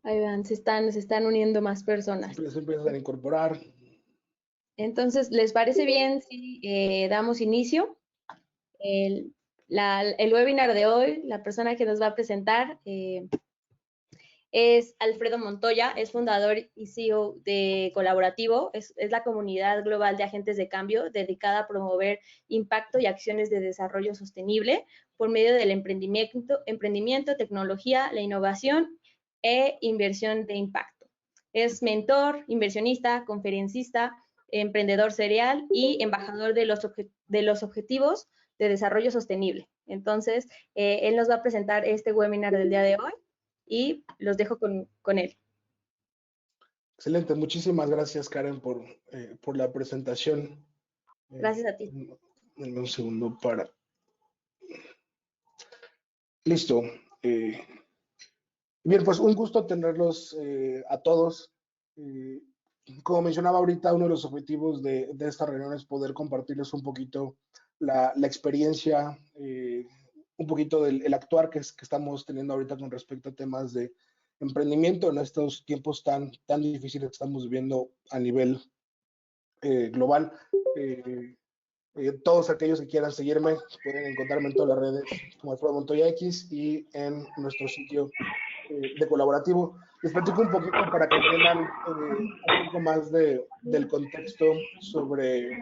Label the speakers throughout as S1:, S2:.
S1: Ahí van, se están uniendo más personas.
S2: Se empiezan a incorporar.
S1: Entonces, ¿les parece bien si damos inicio? El webinar de hoy, la persona que nos va a presentar es Alfredo Montoya, es fundador y CEO de Colaborativo, es la comunidad global de agentes de cambio dedicada a promover impacto y acciones de desarrollo sostenible por medio del emprendimiento, tecnología, la innovación e inversión de impacto. Es mentor, inversionista, conferencista, emprendedor serial y embajador de los objetivos de desarrollo sostenible. Entonces, él nos va a presentar este webinar del día de hoy y los dejo con él.
S2: Excelente, muchísimas gracias Karen por la presentación.
S1: Gracias a ti.
S2: Denme un segundo para... Listo. Bien, pues un gusto tenerlos a todos. Como mencionaba ahorita, uno de los objetivos de esta reunión es poder compartirles un poquito la experiencia, un poquito del actuar que estamos teniendo ahorita con respecto a temas de emprendimiento en estos tiempos tan difíciles que estamos viviendo a nivel global. Todos aquellos que quieran seguirme pueden encontrarme en todas las redes como Alfredo Montoya X y en nuestro sitio de Colaborativo. Les platico un poquito para que entiendan un poco más del contexto sobre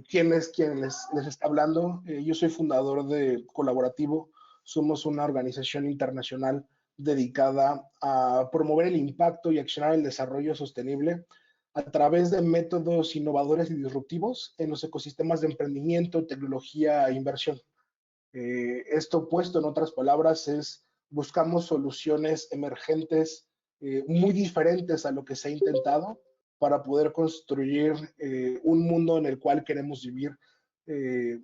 S2: quién es quien les está hablando. Yo soy fundador de Colaborativo. Somos una organización internacional dedicada a promover el impacto y accionar el desarrollo sostenible a través de métodos innovadores y disruptivos en los ecosistemas de emprendimiento, tecnología e inversión. Esto puesto en otras palabras es buscamos soluciones emergentes muy diferentes a lo que se ha intentado para poder construir un mundo en el cual queremos vivir,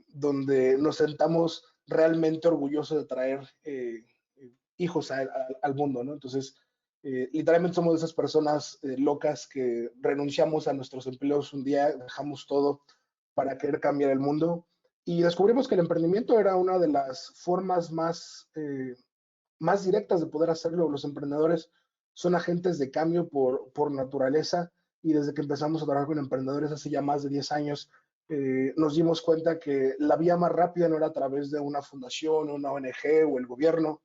S2: donde nos sentamos realmente orgullosos de traer hijos al mundo, ¿no? Entonces, literalmente somos de esas personas locas que renunciamos a nuestros empleos un día, dejamos todo para querer cambiar el mundo y descubrimos que el emprendimiento era una de las formas más directas de poder hacerlo. Los emprendedores son agentes de cambio por naturaleza y desde que empezamos a trabajar con emprendedores hace ya más de 10 años, nos dimos cuenta que la vía más rápida no era a través de una fundación, una ONG o el gobierno,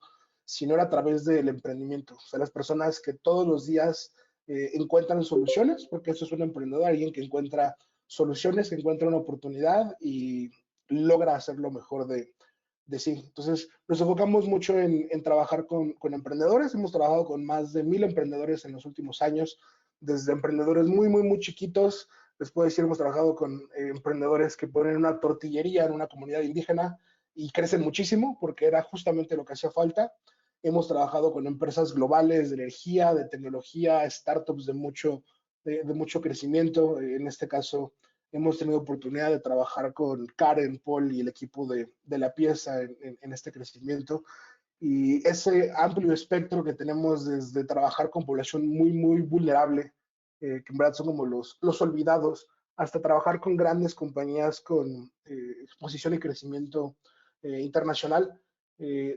S2: sino era a través del emprendimiento. O sea, las personas que todos los días encuentran soluciones, porque eso es un emprendedor, alguien que encuentra soluciones, que encuentra una oportunidad y logra hacer lo mejor de sí. Entonces, nos enfocamos mucho en trabajar con emprendedores. Hemos trabajado con más de 1000 emprendedores en los últimos años, desde emprendedores muy chiquitos. Les puedo decir, hemos trabajado con emprendedores que ponen una tortillería en una comunidad indígena y crecen muchísimo porque era justamente lo que hacía falta. Hemos trabajado con empresas globales de energía, de tecnología, startups de mucho crecimiento. En este caso, hemos tenido oportunidad de trabajar con Karen, Paul y el equipo de la pieza en este crecimiento. Y ese amplio espectro que tenemos desde trabajar con población muy vulnerable, que en verdad son como los olvidados, hasta trabajar con grandes compañías con exposición y crecimiento internacional,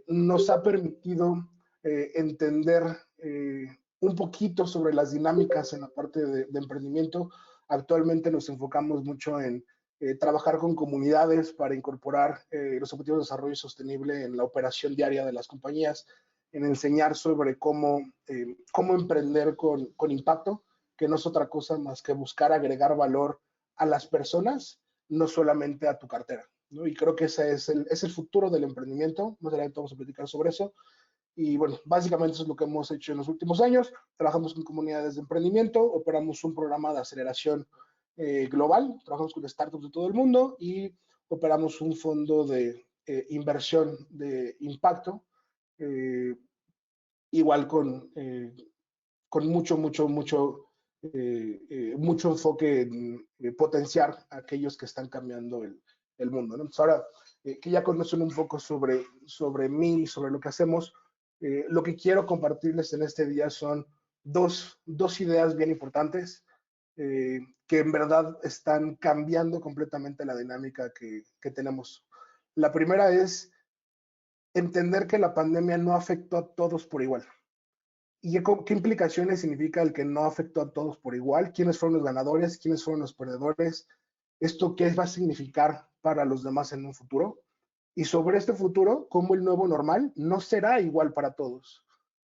S2: nos ha permitido entender un poquito sobre las dinámicas en la parte de emprendimiento. Actualmente nos enfocamos mucho en trabajar con comunidades para incorporar los objetivos de desarrollo sostenible en la operación diaria de las compañías, en enseñar sobre cómo emprender con impacto, que no es otra cosa más que buscar agregar valor a las personas, no solamente a tu cartera, ¿no? Y creo que ese es el futuro del emprendimiento. Más adelante vamos a platicar sobre eso. Y bueno, básicamente eso es lo que hemos hecho en los últimos años. Trabajamos con comunidades de emprendimiento, operamos un programa de aceleración global, trabajamos con startups de todo el mundo y operamos un fondo de inversión de impacto, igual con mucho enfoque en potenciar a aquellos que están cambiando el mundo, ¿no? Entonces ahora que ya conocen un poco sobre mí y sobre lo que hacemos, lo que quiero compartirles en este día son dos ideas bien importantes que en verdad están cambiando completamente la dinámica que tenemos. La primera es entender que la pandemia no afectó a todos por igual. ¿Y qué implicaciones significa el que no afectó a todos por igual? ¿Quiénes fueron los ganadores? ¿Quiénes fueron los perdedores? ¿Esto qué va a significar para los demás en un futuro? Y sobre este futuro, cómo el nuevo normal no será igual para todos,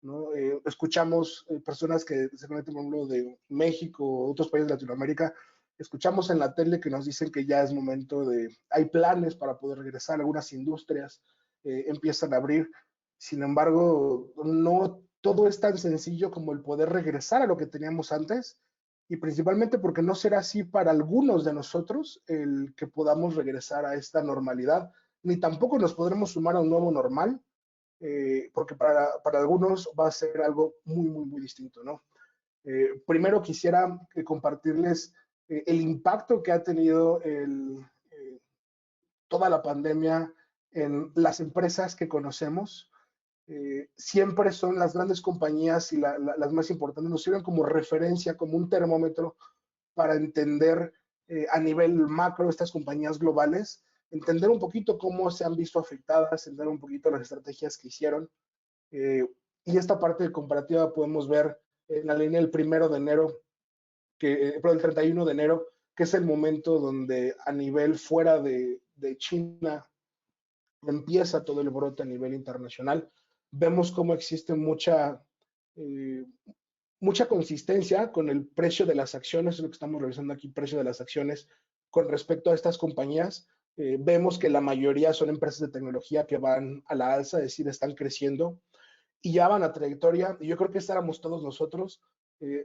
S2: ¿no? Escuchamos personas que se conectan, por ejemplo, de México o otros países de Latinoamérica, escuchamos en la tele que nos dicen que ya es momento de, hay planes para poder regresar, algunas industrias empiezan a abrir, sin embargo, no todo es tan sencillo como el poder regresar a lo que teníamos antes, y principalmente porque no será así para algunos de nosotros el que podamos regresar a esta normalidad, ni tampoco nos podremos sumar a un nuevo normal, porque para algunos va a ser algo muy, muy, muy distinto, ¿no? Primero quisiera compartirles el impacto que ha tenido toda la pandemia en las empresas que conocemos. Siempre son las grandes compañías y las más importantes, nos sirven como referencia, como un termómetro para entender a nivel macro estas compañías globales, entender un poquito cómo se han visto afectadas, entender un poquito las estrategias que hicieron. Y esta parte comparativa podemos ver en la línea del 1 de enero, el 31 de enero, que es el momento donde a nivel fuera de China empieza todo el brote a nivel internacional. Vemos cómo existe eh, mucha consistencia con el precio de las acciones, es lo que estamos revisando aquí, precio de las acciones con respecto a estas compañías. Vemos que la mayoría son empresas de tecnología que van a la alza, es decir, están creciendo y ya van a trayectoria. Y yo creo que estábamos todos nosotros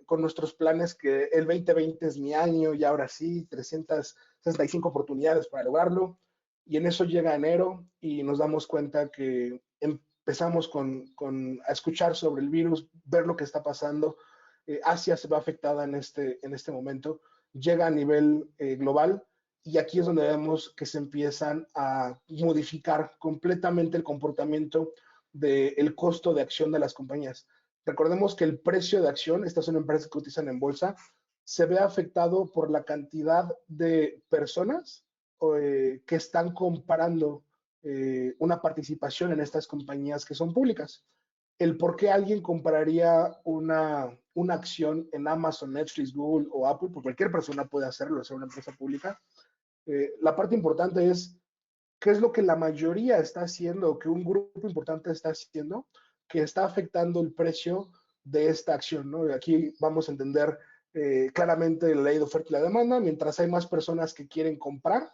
S2: con nuestros planes que el 2020 es mi año y ahora sí, 365 oportunidades para lograrlo. Y en eso llega enero y nos damos cuenta que empezamos a escuchar sobre el virus, ver lo que está pasando. Asia se ve afectada en este momento, llega a nivel global y aquí es donde vemos que se empiezan a modificar completamente el comportamiento del costo de acción de las compañías. Recordemos que el precio de acción, estas son empresas que cotizan en bolsa, se ve afectado por la cantidad de personas que están comprando una participación en estas compañías que son públicas. El por qué alguien compraría una acción en Amazon, Netflix, Google o Apple, pues cualquier persona puede hacerlo, ser una empresa pública. La parte importante es qué es lo que la mayoría está haciendo, o que un grupo importante está haciendo, que está afectando el precio de esta acción, ¿no? Y aquí vamos a entender claramente la ley de oferta y la demanda. Mientras hay más personas que quieren comprar,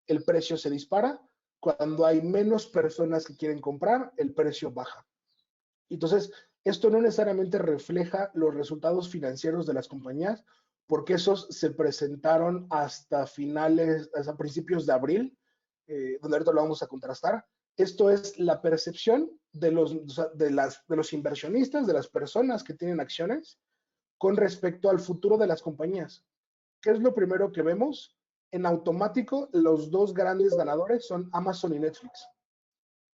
S2: el precio se dispara. Cuando hay menos personas que quieren comprar, el precio baja. Entonces, esto no necesariamente refleja los resultados financieros de las compañías, porque esos se presentaron hasta hasta principios de abril, donde ahorita lo vamos a contrastar. Esto es la percepción de los inversionistas, de las personas que tienen acciones, con respecto al futuro de las compañías. ¿Qué es lo primero que vemos? En automático, los dos grandes ganadores son Amazon y Netflix.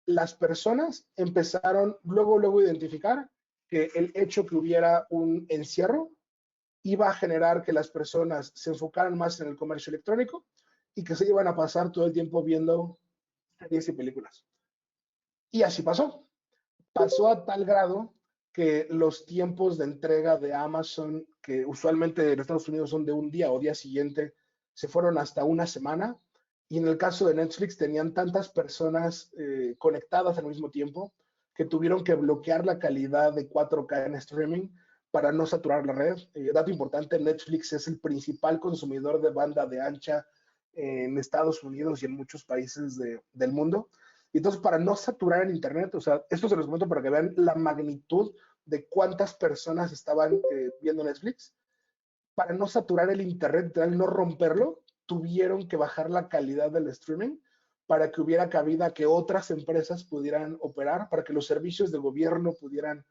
S2: Las personas empezaron luego a identificar que el hecho que hubiera un encierro iba a generar que las personas se enfocaran más en el comercio electrónico y que se iban a pasar todo el tiempo viendo series y películas. Y así pasó. Pasó a tal grado que los tiempos de entrega de Amazon, que usualmente en Estados Unidos son de un día o día siguiente, se fueron hasta una semana. Y en el caso de Netflix tenían tantas personas conectadas al mismo tiempo que tuvieron que bloquear la calidad de 4K en streaming para no saturar la red. Dato importante, Netflix es el principal consumidor de banda de ancha en Estados Unidos y en muchos países del mundo. Y entonces, para no saturar el Internet, o sea, esto se los comento para que vean la magnitud de cuántas personas estaban viendo Netflix. Para no saturar el Internet, no romperlo, tuvieron que bajar la calidad del streaming para que hubiera cabida que otras empresas pudieran operar, para que los servicios del gobierno pudieran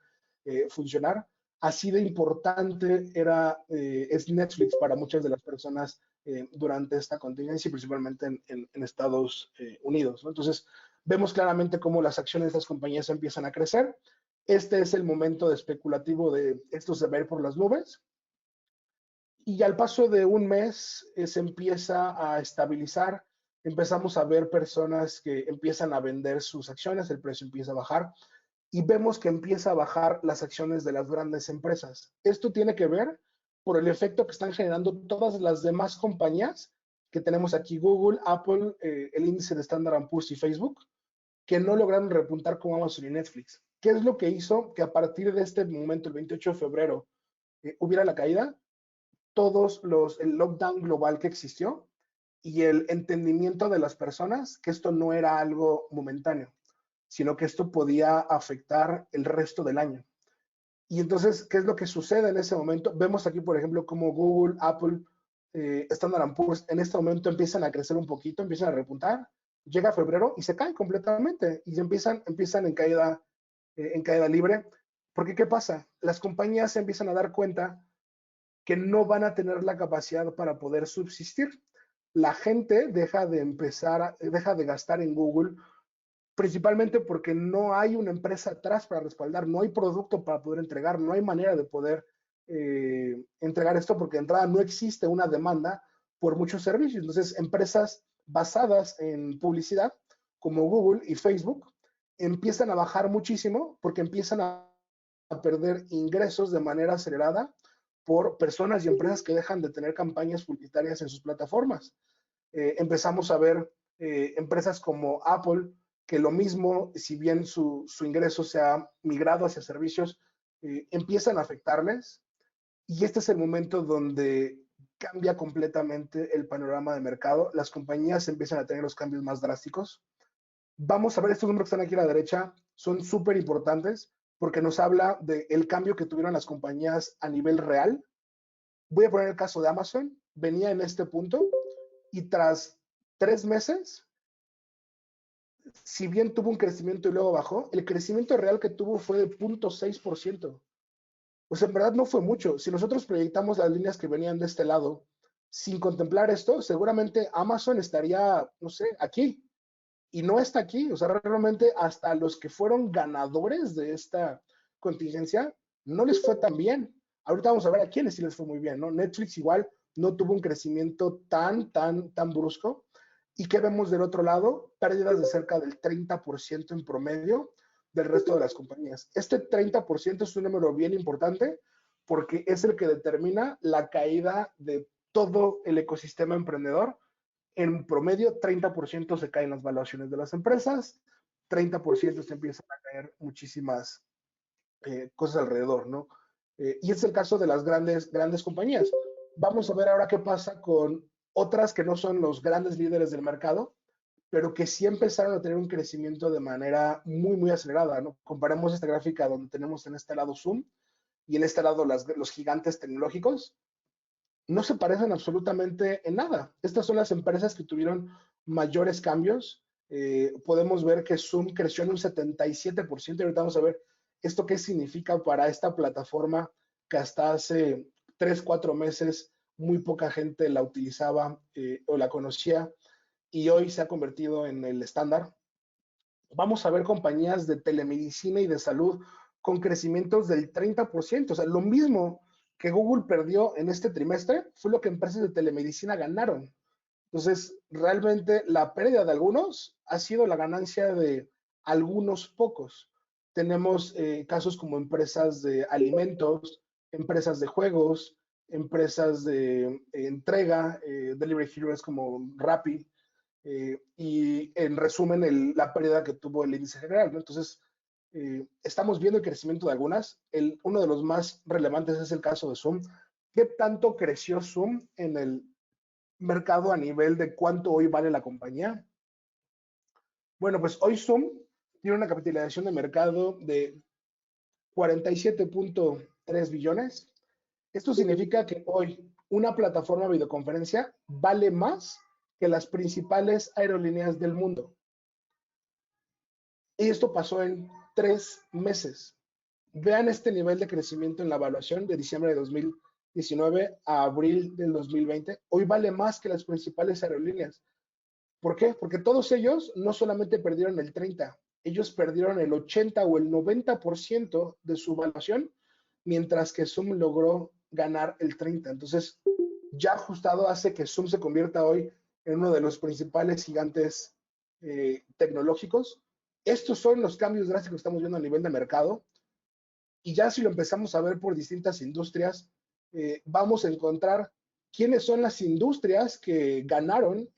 S2: funcionar. Así de importante es Netflix para muchas de las personas durante esta contingencia y principalmente en Estados Unidos, ¿no? Entonces, vemos claramente cómo las acciones de estas compañías empiezan a crecer. Este es el momento de especulativo de esto se va a ir por las nubes. Y al paso de un mes se empieza a estabilizar, empezamos a ver personas que empiezan a vender sus acciones, el precio empieza a bajar. y vemos que empieza a bajar las acciones de las grandes empresas. Esto tiene que ver por el efecto que están generando todas las demás compañías que tenemos aquí, Google, Apple, el índice de Standard & Poor's y Facebook, que no lograron repuntar como Amazon y Netflix. ¿Qué es lo que hizo que a partir de este momento, el 28 de febrero, hubiera la caída? El lockdown global que existió y el entendimiento de las personas que esto no era algo momentáneo, sino que esto podía afectar el resto del año. Y entonces, ¿qué es lo que sucede en ese momento? Vemos aquí, por ejemplo, como Google, Apple, Standard & Poor's en este momento empiezan a crecer un poquito, empiezan a repuntar, llega febrero y se caen completamente y empiezan en caída libre. Porque, ¿qué pasa? Las compañías se empiezan a dar cuenta que no van a tener la capacidad para poder subsistir. La gente deja de gastar en Google, principalmente porque no hay una empresa atrás para respaldar, no hay producto para poder entregar, no hay manera de poder entregar esto porque de entrada no existe una demanda por muchos servicios. Entonces, empresas basadas en publicidad como Google y Facebook empiezan a bajar muchísimo porque empiezan a perder ingresos de manera acelerada por personas y empresas que dejan de tener campañas publicitarias en sus plataformas. Empezamos a ver empresas como Apple, que lo mismo, si bien su ingreso se ha migrado hacia servicios, empiezan a afectarles. Y este es el momento donde cambia completamente el panorama de mercado. Las compañías empiezan a tener los cambios más drásticos. Vamos a ver, estos números que están aquí a la derecha son súper importantes porque nos habla del cambio que tuvieron las compañías a nivel real. Voy a poner el caso de Amazon. Venía en este punto y tras 3 meses, si bien tuvo un crecimiento y luego bajó, el crecimiento real que tuvo fue de 0.6%. Pues en verdad no fue mucho. Si nosotros proyectamos las líneas que venían de este lado, sin contemplar esto, seguramente Amazon estaría, no sé, aquí. Y no está aquí. O sea, realmente hasta los que fueron ganadores de esta contingencia, no les fue tan bien. Ahorita vamos a ver a quiénes sí les fue muy bien, ¿no? Netflix igual no tuvo un crecimiento tan brusco. ¿Y qué vemos del otro lado? Pérdidas de cerca del 30% en promedio del resto de las compañías. Este 30% es un número bien importante porque es el que determina la caída de todo el ecosistema emprendedor. En promedio, 30% se caen las valuaciones de las empresas, 30% se empiezan a caer muchísimas cosas alrededor, ¿no? Y es el caso de las grandes compañías. Vamos a ver ahora qué pasa con otras que no son los grandes líderes del mercado, pero que sí empezaron a tener un crecimiento de manera muy acelerada, ¿no? Comparemos esta gráfica donde tenemos en este lado Zoom y en este lado los gigantes tecnológicos. No se parecen absolutamente en nada. Estas son las empresas que tuvieron mayores cambios. Podemos ver que Zoom creció en un 77%. Y ahorita vamos a ver esto qué significa para esta plataforma que hasta hace 3, 4 meses muy poca gente la utilizaba o la conocía y hoy se ha convertido en el estándar. Vamos a ver compañías de telemedicina y de salud con crecimientos del 30%. O sea, lo mismo que Google perdió en este trimestre fue lo que empresas de telemedicina ganaron. Entonces, realmente la pérdida de algunos ha sido la ganancia de algunos pocos. Tenemos casos como empresas de alimentos, empresas de juegos, empresas de entrega, delivery heroes como Rappi, y en resumen la pérdida que tuvo el índice general, ¿no? Entonces, estamos viendo el crecimiento de algunas. Uno de los más relevantes es el caso de Zoom. ¿Qué tanto creció Zoom en el mercado a nivel de cuánto hoy vale la compañía? Bueno, pues hoy Zoom tiene una capitalización de mercado de 47.3 billones. Esto significa que hoy una plataforma de videoconferencia vale más que las principales aerolíneas del mundo. Y esto pasó en 3 meses. Vean este nivel de crecimiento en la evaluación de diciembre de 2019 a abril del 2020. Hoy vale más que las principales aerolíneas. ¿Por qué? Porque todos ellos no solamente perdieron el 30, ellos perdieron el 80 o el 90% de su evaluación, mientras que Zoom logró ganar el 30. Entonces, ya ajustado hace que Zoom se convierta hoy en uno de los principales gigantes tecnológicos Estos son los cambios drásticos que estamos viendo a nivel de mercado. Y ya si lo empezamos a ver por distintas industrias, vamos a encontrar quiénes son las industrias que ganaron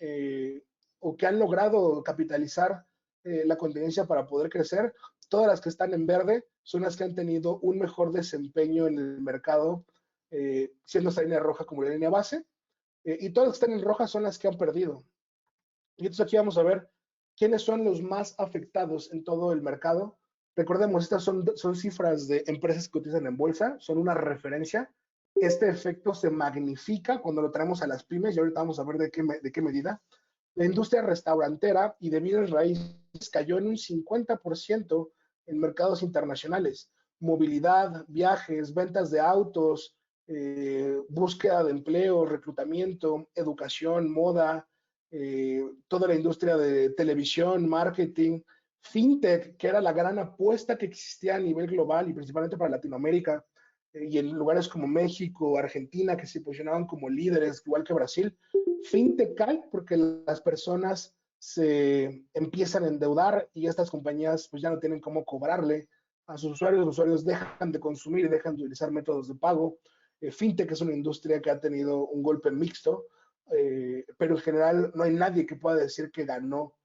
S2: o que han logrado capitalizar la contingencia para poder crecer. Todas las que están en verde son las que han tenido un mejor desempeño en el mercado, siendo esta línea roja como la línea base, y todas las que están en roja son las que han perdido. Y entonces aquí vamos a ver quiénes son los más afectados en todo el mercado. Recordemos, estas son cifras de empresas que cotizan en bolsa, son una referencia. Este efecto se magnifica cuando lo traemos a las pymes, y ahorita vamos a ver de qué medida. La industria restaurantera y de bienes raíces cayó en un 50% en mercados internacionales. Movilidad, viajes, ventas de autos, búsqueda de empleo, reclutamiento, educación, moda, toda la industria de televisión, marketing, fintech, que era la gran apuesta que existía a nivel global y principalmente para Latinoamérica, y en lugares como México, Argentina, que se posicionaban como líderes, igual que Brasil. Fintech cae porque las personas se empiezan a endeudar y estas compañías pues ya no tienen cómo cobrarle a sus usuarios. Los usuarios dejan de consumir y dejan de utilizar métodos de pago. Fintech es una industria que ha tenido un golpe mixto, pero en general no hay nadie que pueda decir que ganó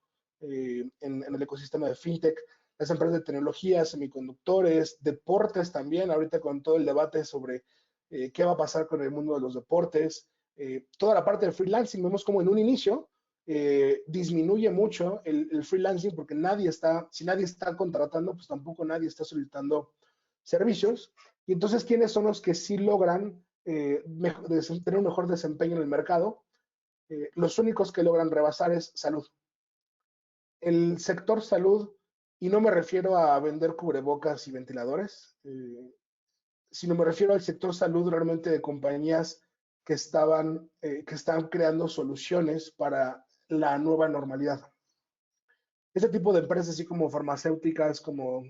S2: en el ecosistema de fintech. Las empresas de tecnología, semiconductores, deportes también, ahorita con todo el debate sobre qué va a pasar con el mundo de los deportes, toda la parte del freelancing, vemos como en un inicio disminuye mucho el freelancing porque si nadie está contratando, pues tampoco nadie está solicitando servicios. Y entonces, ¿quiénes son los que sí logran tener un mejor desempeño en el mercado? Los únicos que logran rebasar es salud. El sector salud, y no me refiero a vender cubrebocas y ventiladores, sino me refiero al sector salud realmente de compañías que están creando soluciones para la nueva normalidad. Este tipo de empresas, así como farmacéuticas, como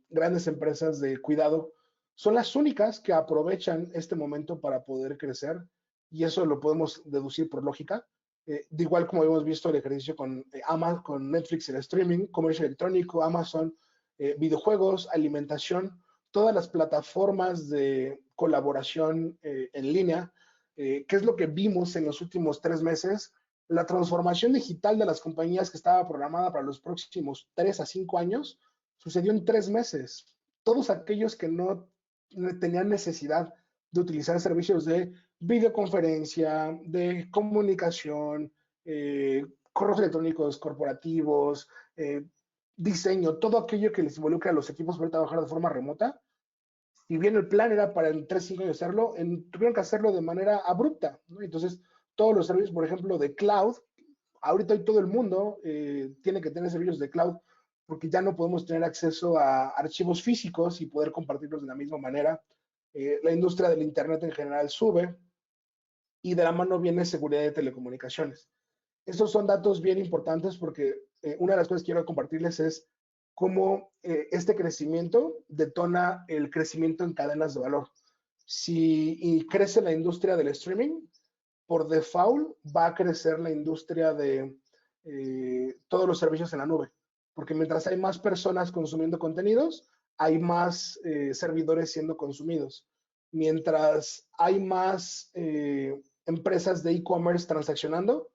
S2: grandes empresas de cuidado, son las únicas que aprovechan este momento para poder crecer, y eso lo podemos deducir por lógica. De igual como hemos visto el ejercicio con Amazon, con Netflix, el streaming, comercio electrónico, Amazon, videojuegos, alimentación, todas las plataformas de colaboración en línea. ¿Qué es lo que vimos en los últimos 3 meses? La transformación digital de las compañías que estaba programada para los próximos 3 a 5 años sucedió en 3 meses. Todos aquellos que no tenían necesidad de utilizar servicios de videoconferencia, de comunicación, correos electrónicos corporativos, diseño, todo aquello que les involucra a los equipos para trabajar de forma remota. Si bien el plan era para en 3 o 5 años hacerlo, tuvieron que hacerlo de manera abrupta, ¿no? Entonces, todos los servicios, por ejemplo, de cloud, ahorita hoy todo el mundo tiene que tener servicios de cloud porque ya no podemos tener acceso a archivos físicos y poder compartirlos de la misma manera. La industria del Internet en general sube y de la mano viene seguridad de telecomunicaciones. Estos son datos bien importantes porque una de las cosas que quiero compartirles es cómo este crecimiento detona el crecimiento en cadenas de valor. Si crece la industria del streaming, por default va a crecer la industria de todos los servicios en la nube, porque mientras hay más personas consumiendo contenidos, hay más servidores siendo consumidos. Mientras hay más empresas de e-commerce transaccionando,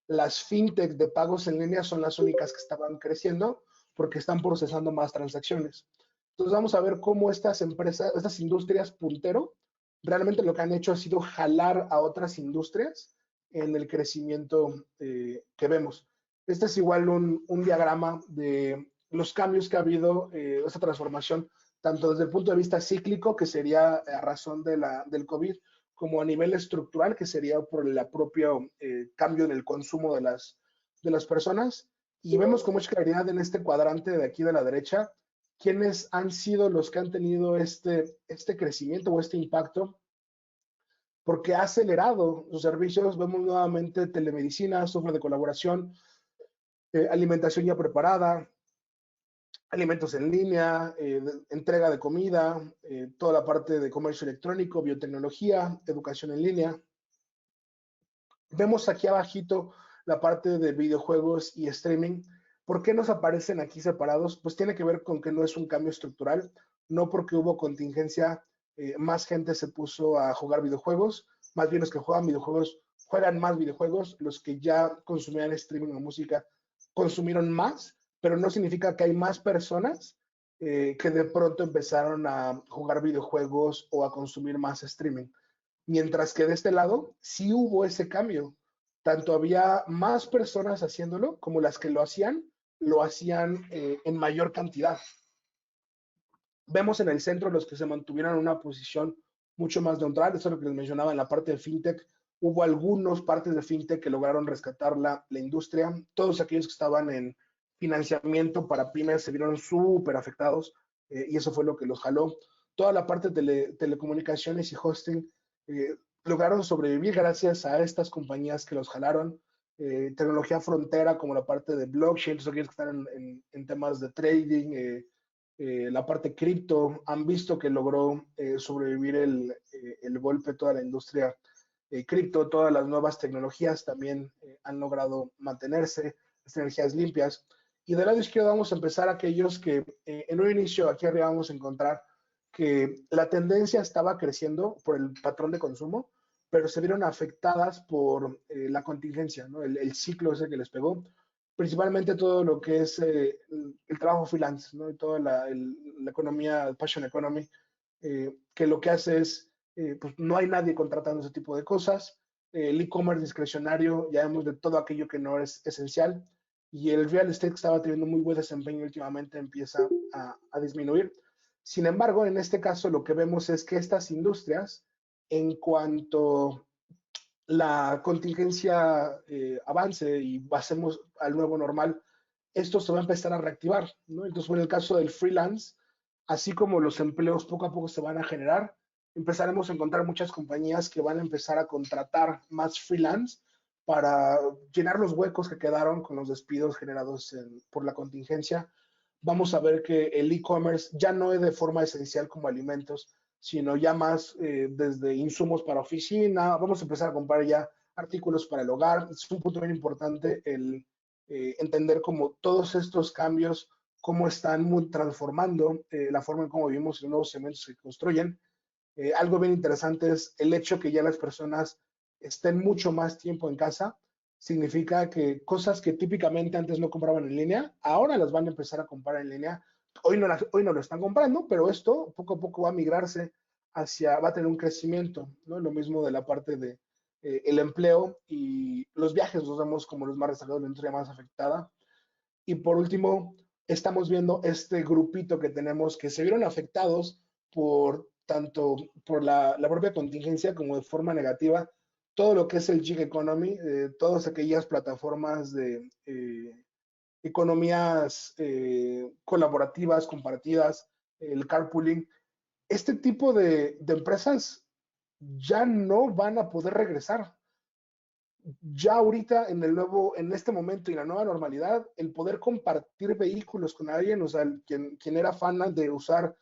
S2: las fintech de pagos en línea son las únicas que estaban creciendo porque están procesando más transacciones. Entonces vamos a ver cómo estas empresas, estas industrias puntero, realmente lo que han hecho ha sido jalar a otras industrias en el crecimiento que vemos. Este es igual un diagrama de los cambios que ha habido, esta transformación, tanto desde el punto de vista cíclico, que sería a razón del COVID, como a nivel estructural, que sería por el propio cambio en el consumo de las personas. Y vemos con mucha claridad en este cuadrante de aquí de la derecha, quiénes han sido los que han tenido este crecimiento o este impacto, porque ha acelerado sus servicios. Vemos nuevamente telemedicina, software de colaboración, alimentación ya preparada, alimentos en línea, entrega de comida, toda la parte de comercio electrónico, biotecnología, educación en línea. Vemos aquí abajito la parte de videojuegos y streaming, ¿Por qué nos aparecen aquí separados? Pues tiene que ver con que no es un cambio estructural, no porque hubo contingencia, más gente se puso a jugar videojuegos, más bien los que juegan videojuegos juegan más videojuegos, los que ya consumían streaming o música consumieron más, pero no significa que hay más personas que de pronto empezaron a jugar videojuegos o a consumir más streaming. Mientras que de este lado sí hubo ese cambio. Tanto había más personas haciéndolo como las que lo hacían en mayor cantidad. Vemos en el centro los que se mantuvieron en una posición mucho más neutral, eso es lo que les mencionaba en la parte de FinTech. Hubo algunos partes de FinTech que lograron rescatar la industria. Todos aquellos que estaban en financiamiento para pymes se vieron súper afectados y eso fue lo que los jaló. Toda la parte de telecomunicaciones y hosting lograron sobrevivir gracias a estas compañías que los jalaron. Tecnología frontera como la parte de blockchain, todos aquellos que están en temas de trading, la parte cripto, han visto que logró sobrevivir el golpe toda la industria cripto, todas las nuevas tecnologías también han logrado mantenerse, las energías limpias. Y del lado izquierdo vamos a empezar aquellos que en un inicio aquí arriba vamos a encontrar que la tendencia estaba creciendo por el patrón de consumo, pero se vieron afectadas por la contingencia, ¿no? El ciclo ese que les pegó, principalmente todo lo que es el trabajo freelance, ¿no? Y toda la economía, el passion economy, que lo que hace es, pues no hay nadie contratando ese tipo de cosas, el e-commerce discrecionario, ya vemos de todo aquello que no es esencial, y el real estate que estaba teniendo muy buen desempeño últimamente empieza a disminuir. Sin embargo, en este caso lo que vemos es que estas industrias, en cuanto la contingencia avance y pasemos al nuevo normal, esto se va a empezar a reactivar, ¿no? Entonces, en el caso del freelance, así como los empleos poco a poco se van a generar, empezaremos a encontrar muchas compañías que van a empezar a contratar más freelance para llenar los huecos que quedaron con los despidos generados por la contingencia. Vamos a ver que el e-commerce ya no es de forma esencial como alimentos, sino ya más desde insumos para oficina. Vamos a empezar a comprar ya artículos para el hogar. Es un punto bien importante el entender cómo todos estos cambios, cómo están transformando la forma en cómo vivimos y los nuevos segmentos que construyen. Algo bien interesante es el hecho que ya las personas estén mucho más tiempo en casa, significa que cosas que típicamente antes no compraban en línea, ahora las van a empezar a comprar en línea. Hoy no lo están comprando, pero esto poco a poco va a migrarse va a tener un crecimiento, ¿no? Lo mismo de la parte de el empleo y los viajes los vemos como los más destacados, la industria más afectada. Y por último, estamos viendo este grupito que tenemos que se vieron afectados por tanto por la propia contingencia como de forma negativa, todo lo que es el gig economy, todas aquellas plataformas de economías colaborativas, compartidas, el carpooling, este tipo de empresas ya no van a poder regresar. Ya ahorita en este momento y la nueva normalidad, el poder compartir vehículos con alguien, o sea, quien era fan de usar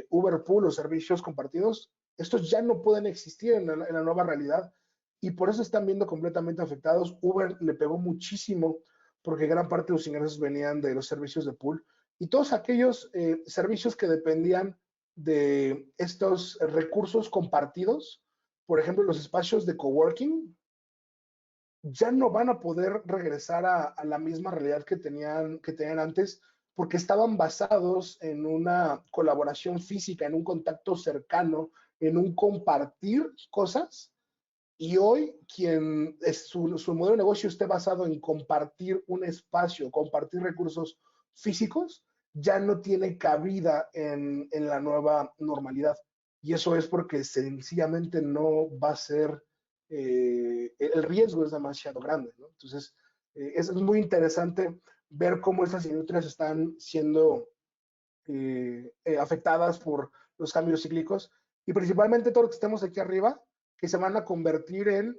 S2: Uber Pool o servicios compartidos, estos ya no pueden existir en la nueva realidad y por eso están viendo completamente afectados. Uber le pegó muchísimo porque gran parte de sus ingresos venían de los servicios de pool y todos aquellos servicios que dependían de estos recursos compartidos, por ejemplo, los espacios de coworking, ya no van a poder regresar a la misma realidad que tenían antes, porque estaban basados en una colaboración física, en un contacto cercano, en un compartir cosas. Y hoy, quien es su modelo de negocio esté basado en compartir un espacio, compartir recursos físicos, ya no tiene cabida en la nueva normalidad. Y eso es porque sencillamente no va a ser el riesgo es demasiado grande, ¿no? Entonces, es muy interesante ver cómo estas industrias están siendo afectadas por los cambios cíclicos y principalmente todo lo que estemos aquí arriba, que se van a convertir en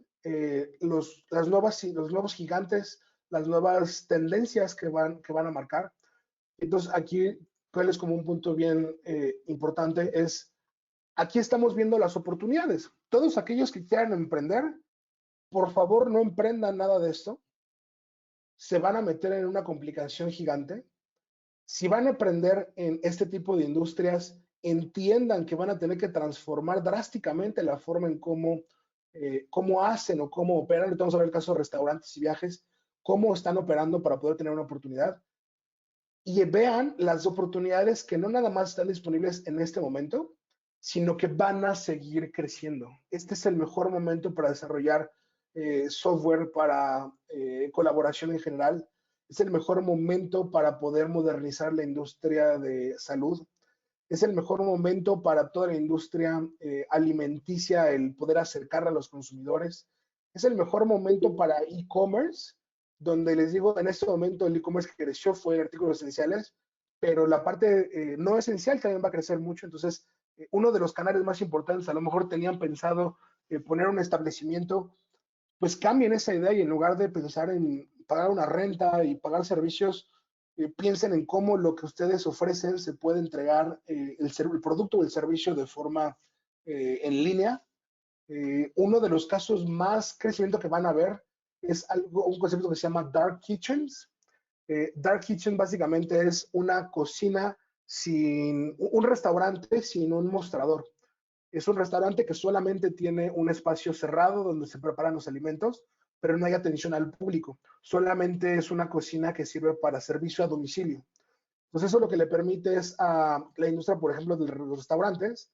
S2: los nuevos gigantes, las nuevas tendencias que van a marcar. Entonces, aquí, cuál es como un punto bien importante, es aquí estamos viendo las oportunidades. Todos aquellos que quieran emprender, por favor no emprendan nada de esto, se van a meter en una complicación gigante. Si van a emprender en este tipo de industrias, entiendan que van a tener que transformar drásticamente la forma en cómo hacen o cómo operan. Ahorita vamos a ver el caso de restaurantes y viajes, cómo están operando para poder tener una oportunidad. Y vean las oportunidades que no nada más están disponibles en este momento, sino que van a seguir creciendo. Este es el mejor momento para desarrollar software para colaboración en general. Es el mejor momento para poder modernizar la industria de salud. Es el mejor momento para toda la industria alimenticia, el poder acercarla a los consumidores. Es el mejor momento para e-commerce, donde les digo, en este momento el e-commerce que creció fue artículos esenciales, pero la parte no esencial también va a crecer mucho. Entonces, uno de los canales más importantes, a lo mejor tenían pensado poner un establecimiento, pues cambien esa idea y en lugar de pensar en pagar una renta y pagar servicios, piensen en cómo lo que ustedes ofrecen se puede entregar el producto o el servicio de forma en línea. Uno de los casos más crecimiento que van a ver es un concepto que se llama Dark Kitchens. Dark Kitchen básicamente es una cocina un restaurante sin un mostrador. Es un restaurante que solamente tiene un espacio cerrado donde se preparan los alimentos, pero no hay atención al público. Solamente es una cocina que sirve para servicio a domicilio. Entonces eso lo que le permite es a la industria, por ejemplo, de los restaurantes,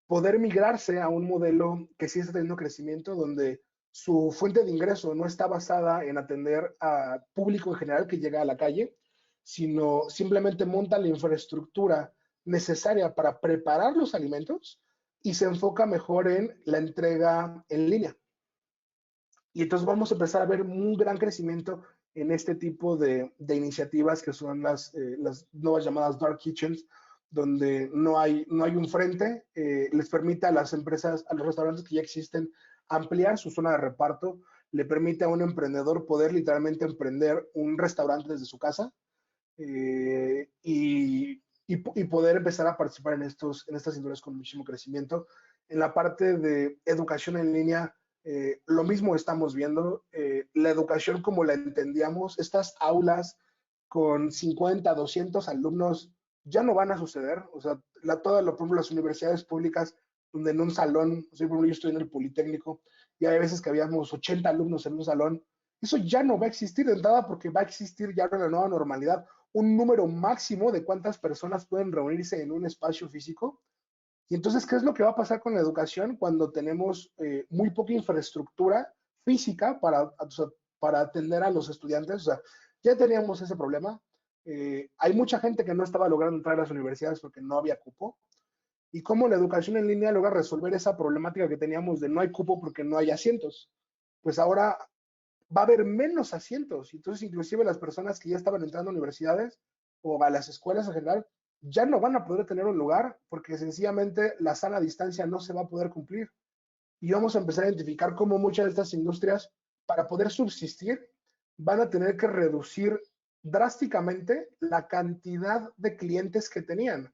S2: poder migrarse a un modelo que sí está teniendo crecimiento, donde su fuente de ingreso no está basada en atender a público en general que llega a la calle, sino simplemente monta la infraestructura necesaria para preparar los alimentos y se enfoca mejor en la entrega en línea. Y entonces vamos a empezar a ver un gran crecimiento en este tipo de iniciativas que son las nuevas llamadas Dark Kitchens, donde no hay un frente, les permite a las empresas, a los restaurantes que ya existen, ampliar su zona de reparto, le permite a un emprendedor poder literalmente emprender un restaurante desde su casa y poder empezar a participar en estas industrias con muchísimo crecimiento. En la parte de educación en línea, lo mismo estamos viendo. La educación como la entendíamos, estas aulas con 50, 200 alumnos ya no van a suceder. O sea, por ejemplo, las universidades públicas, donde en un salón, o sea, yo estoy en el Politécnico, y hay veces que habíamos 80 alumnos en un salón, eso ya no va a existir de entrada porque va a existir ya una nueva normalidad, un número máximo de cuántas personas pueden reunirse en un espacio físico. Y entonces, ¿qué es lo que va a pasar con la educación cuando tenemos muy poca infraestructura física para atender a los estudiantes? O sea, ya teníamos ese problema. Hay mucha gente que no estaba logrando entrar a las universidades porque no había cupo. Y cómo la educación en línea logra resolver esa problemática que teníamos de no hay cupo porque no hay asientos. Pues ahora va a haber menos asientos. Entonces, inclusive las personas que ya estaban entrando a universidades o a las escuelas en general, ya no van a poder tener un lugar porque sencillamente la sana distancia no se va a poder cumplir. Y vamos a empezar a identificar cómo muchas de estas industrias, para poder subsistir, van a tener que reducir drásticamente la cantidad de clientes que tenían.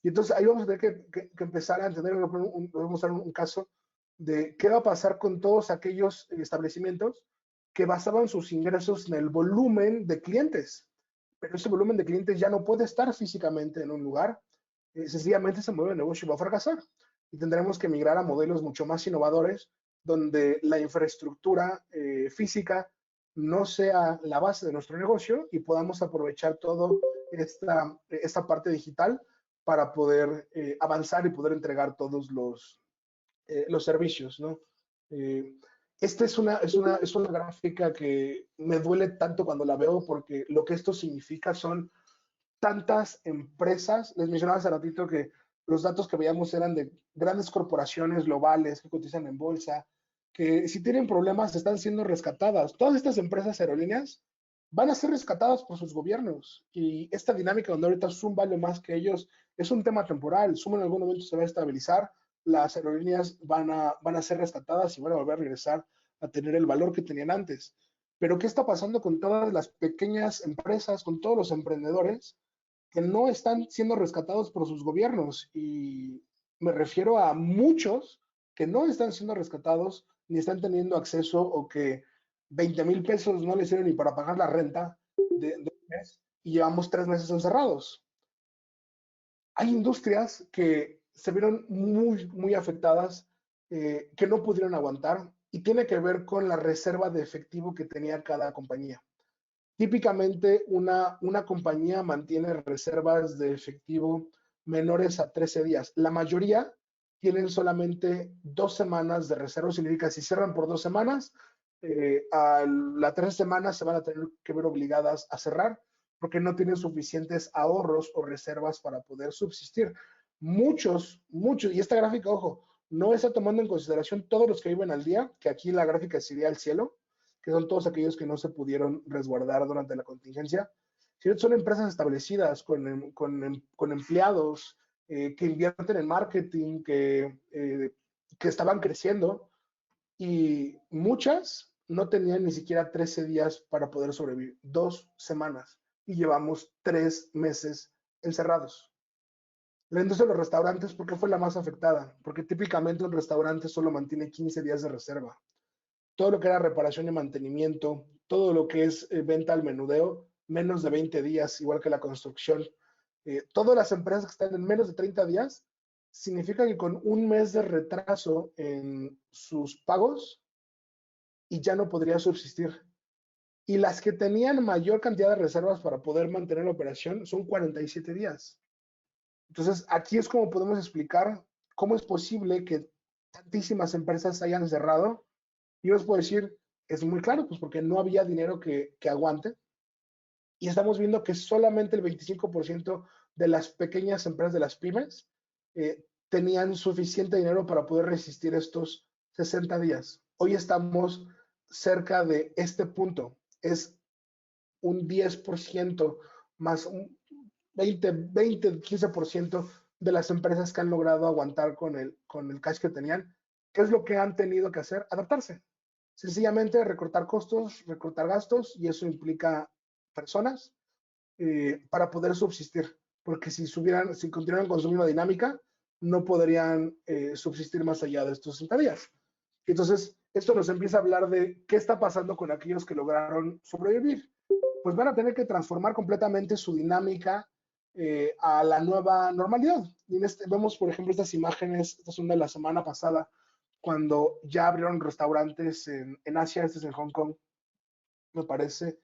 S2: Y entonces ahí vamos a tener que empezar a entender, vamos a dar un caso de qué va a pasar con todos aquellos establecimientos que basaban sus ingresos en el volumen de clientes. Pero ese volumen de clientes ya no puede estar físicamente en un lugar. Sencillamente ese modelo de negocio va a fracasar. Y tendremos que migrar a modelos mucho más innovadores, donde la infraestructura física no sea la base de nuestro negocio y podamos aprovechar toda esta parte digital para poder avanzar y poder entregar todos los servicios, ¿no? Esta es una gráfica que me duele tanto cuando la veo porque lo que esto significa son tantas empresas. Les mencionaba hace ratito que los datos que veíamos eran de grandes corporaciones globales que cotizan en bolsa, que si tienen problemas están siendo rescatadas. Todas estas empresas aerolíneas van a ser rescatadas por sus gobiernos y esta dinámica donde ahorita Zoom vale más que ellos es un tema temporal. Zoom en algún momento se va a estabilizar, las aerolíneas van a ser rescatadas y van a volver a regresar a tener el valor que tenían antes. Pero ¿qué está pasando con todas las pequeñas empresas, con todos los emprendedores que no están siendo rescatados por sus gobiernos? Y me refiero a muchos que no están siendo rescatados ni están teniendo acceso o que 20,000 pesos no le sirven ni para pagar la renta de un mes y llevamos 3 meses encerrados. Hay industrias que se vieron muy afectadas, que no pudieron aguantar y tiene que ver con la reserva de efectivo que tenía cada compañía. Típicamente una compañía mantiene reservas de efectivo menores a 13 días. La mayoría tienen solamente 2 semanas de reserva, significa si cierran por 2 semanas, a la 3 semanas se van a tener que ver obligadas a cerrar porque no tienen suficientes ahorros o reservas para poder subsistir. Muchos, y esta gráfica, ojo, no está tomando en consideración todos los que viven al día, que aquí la gráfica sería el cielo, que son todos aquellos que no se pudieron resguardar durante la contingencia. Son empresas establecidas con empleados que invierten en marketing, que estaban creciendo y muchas no tenían ni siquiera 13 días para poder sobrevivir, 2 semanas y llevamos 3 meses encerrados. La industria de los restaurantes, ¿por qué fue la más afectada? Porque típicamente un restaurante solo mantiene 15 días de reserva. Todo lo que era reparación y mantenimiento, todo lo que es venta al menudeo, menos de 20 días, igual que la construcción. Todas las empresas que están en menos de 30 días, significa que con un mes de retraso en sus pagos y ya no podría subsistir. Y las que tenían mayor cantidad de reservas para poder mantener la operación son 47 días. Entonces, aquí es como podemos explicar cómo es posible que tantísimas empresas hayan cerrado. Y yo les puedo decir, es muy claro, pues porque no había dinero que aguante. Y estamos viendo que solamente el 25% de las pequeñas empresas, de las pymes, tenían suficiente dinero para poder resistir estos 60 días. Hoy estamos cerca de este punto. Es un 10% más un 15% de las empresas que han logrado aguantar con el cash que tenían. ¿Qué es lo que han tenido que hacer? Adaptarse. Sencillamente recortar costos, recortar gastos, y eso implica personas para poder subsistir. Porque si continuaran con su misma dinámica, no podrían subsistir más allá de estos 60 días. Entonces, esto nos empieza a hablar de qué está pasando con aquellos que lograron sobrevivir. Pues van a tener que transformar completamente su dinámica a la nueva normalidad. Y vemos, por ejemplo, estas imágenes, estas son de la semana pasada, cuando ya abrieron restaurantes en Asia, este es en Hong Kong, me parece.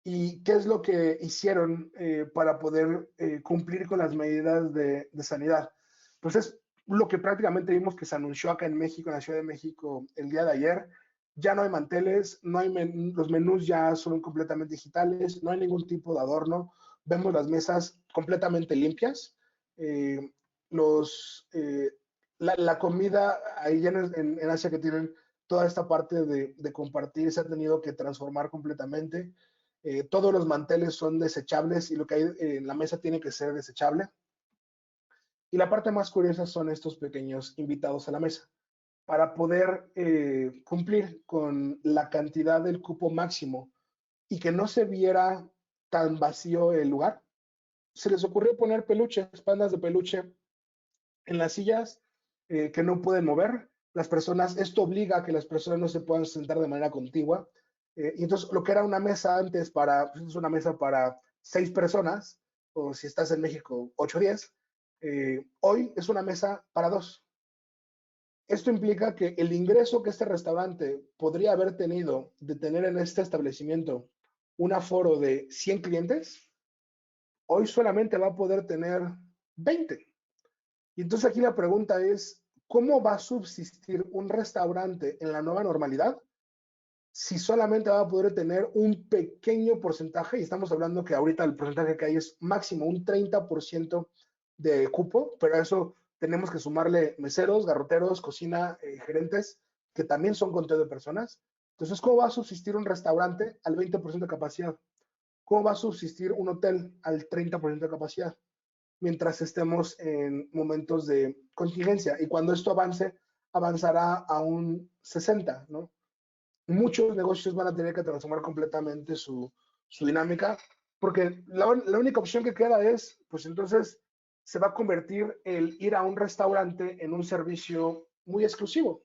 S2: ¿Y qué es lo que hicieron para poder cumplir con las medidas de sanidad? Pues es lo que prácticamente vimos que se anunció acá en México, en la Ciudad de México, el día de ayer. Ya no hay manteles, no hay los menús ya son completamente digitales, no hay ningún tipo de adorno, vemos las mesas completamente limpias. Eh, la comida ahí en Asia, que tienen toda esta parte de compartir, se ha tenido que transformar completamente. Todos los manteles son desechables y lo que hay en la mesa tiene que ser desechable. Y la parte más curiosa son estos pequeños invitados a la mesa. Para poder cumplir con la cantidad del cupo máximo y que no se viera tan vacío el lugar, se les ocurrió poner peluches, pandas de peluche en las sillas que no pueden mover. Las personas, esto obliga a que las personas no se puedan sentar de manera contigua. Y entonces lo que era una mesa antes es una mesa para 6 personas, o si estás en México, 8 o 10, hoy es una mesa para 2. Esto implica que el ingreso que este restaurante podría haber tenido de tener en este establecimiento un aforo de 100 clientes, hoy solamente va a poder tener 20. Y entonces aquí la pregunta es, ¿cómo va a subsistir un restaurante en la nueva normalidad si solamente va a poder tener un pequeño porcentaje? Y estamos hablando que ahorita el porcentaje que hay es máximo un 30% de cupo, pero a eso tenemos que sumarle meseros, garroteros, cocina, gerentes, que también son conteo de personas. Entonces, ¿cómo va a subsistir un restaurante al 20% de capacidad? ¿Cómo va a subsistir un hotel al 30% de capacidad? Mientras estemos en momentos de contingencia. Y cuando esto avance, avanzará a un 60, ¿no? Muchos negocios van a tener que transformar completamente su dinámica, porque la única opción que queda es, pues entonces se va a convertir el ir a un restaurante en un servicio muy exclusivo.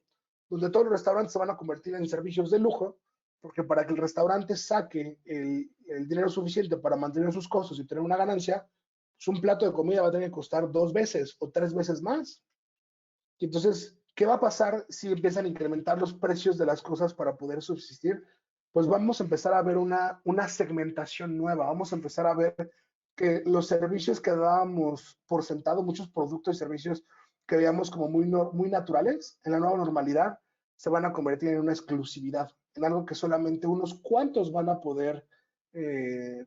S2: donde todos los restaurantes se van a convertir en servicios de lujo, porque para que el restaurante saque el dinero suficiente para mantener sus costos y tener una ganancia, pues un plato de comida va a tener que costar 2 veces o 3 veces más. Y entonces, ¿qué va a pasar si empiezan a incrementar los precios de las cosas para poder subsistir? Pues vamos a empezar a ver una segmentación nueva, vamos a empezar a ver que los servicios que dábamos por sentado, muchos productos y servicios que veíamos como muy naturales, en la nueva normalidad se van a convertir en una exclusividad, en algo que solamente unos cuantos van a poder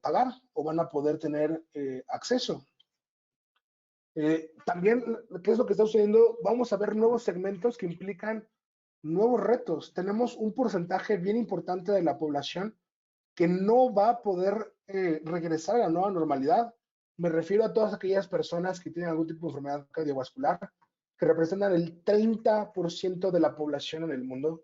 S2: pagar o van a poder tener acceso. También, ¿qué es lo que está sucediendo? Vamos a ver nuevos segmentos que implican nuevos retos. Tenemos un porcentaje bien importante de la población que no va a poder regresar a la nueva normalidad. Me refiero a todas aquellas personas que tienen algún tipo de enfermedad cardiovascular, que representan el 30% de la población en el mundo,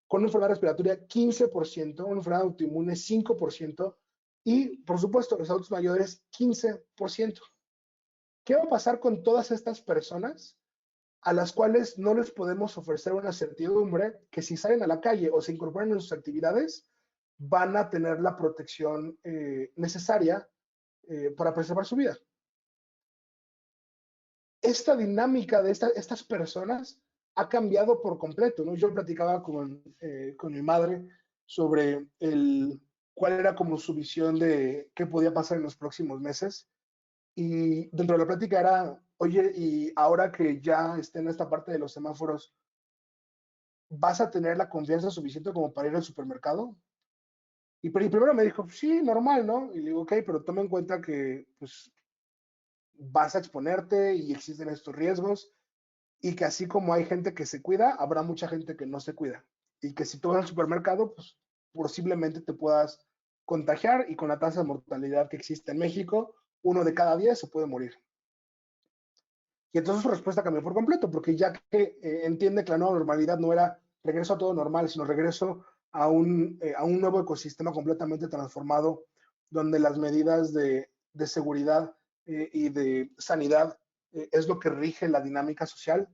S2: con una enfermedad respiratoria 15%, una enfermedad autoinmune 5% y, por supuesto, los adultos mayores 15%. ¿Qué va a pasar con todas estas personas a las cuales no les podemos ofrecer una certidumbre que si salen a la calle o se incorporan en sus actividades, van a tener la protección necesaria para preservar su vida? Esta dinámica de estas personas ha cambiado por completo, ¿no? Yo platicaba con mi madre sobre cuál era como su visión de qué podía pasar en los próximos meses. Y dentro de la plática era, oye, y ahora que ya esté en esta parte de los semáforos, ¿vas a tener la confianza suficiente como para ir al supermercado? Y primero me dijo, sí, normal, ¿no? Y le digo, ok, pero toma en cuenta que pues, vas a exponerte y existen estos riesgos y que así como hay gente que se cuida, habrá mucha gente que no se cuida. Y que si tú vas al supermercado, pues posiblemente te puedas contagiar y con la tasa de mortalidad que existe en México, 1 de cada 10 se puede morir. Y entonces su respuesta cambió por completo, porque ya que entiende que la nueva normalidad no era regreso a todo normal, sino regreso a un nuevo ecosistema completamente transformado, donde las medidas de seguridad y de sanidad es lo que rige la dinámica social,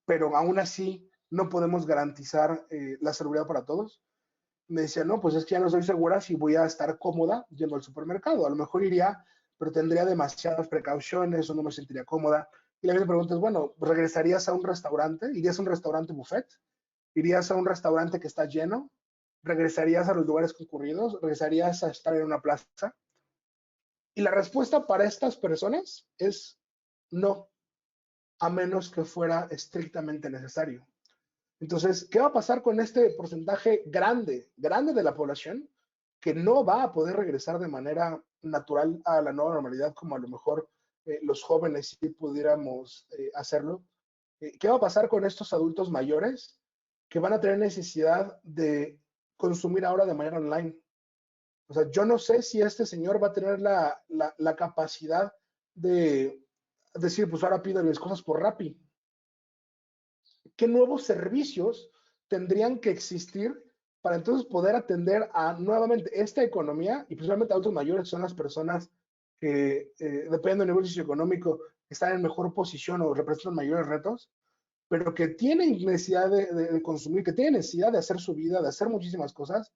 S2: pero aún así no podemos garantizar la seguridad para todos. Me decía, no, pues es que ya no estoy segura si voy a estar cómoda yendo al supermercado. A lo mejor iría, pero tendría demasiadas precauciones o no me sentiría cómoda. Y la misma pregunta es, bueno, ¿regresarías a un restaurante? ¿Irías a un restaurante buffet? ¿Irías a un restaurante que está lleno? ¿Regresarías a los lugares concurridos? ¿Regresarías a estar en una plaza? Y la respuesta para estas personas es no, a menos que fuera estrictamente necesario. Entonces, ¿qué va a pasar con este porcentaje grande de la población que no va a poder regresar de manera natural a la nueva normalidad como a lo mejor los jóvenes sí pudiéramos hacerlo? ¿Qué va a pasar con estos adultos mayores que van a tener necesidad de consumir ahora de manera online? O sea, yo no sé si este señor va a tener la capacidad de decir, pues ahora pido mis cosas por Rappi. ¿Qué nuevos servicios tendrían que existir para entonces poder atender a nuevamente esta economía y principalmente a adultos mayores, que son las personas que dependiendo del nivel socioeconómico están en mejor posición o representan mayores retos, pero que tienen necesidad de consumir, que tienen necesidad de hacer su vida, de hacer muchísimas cosas,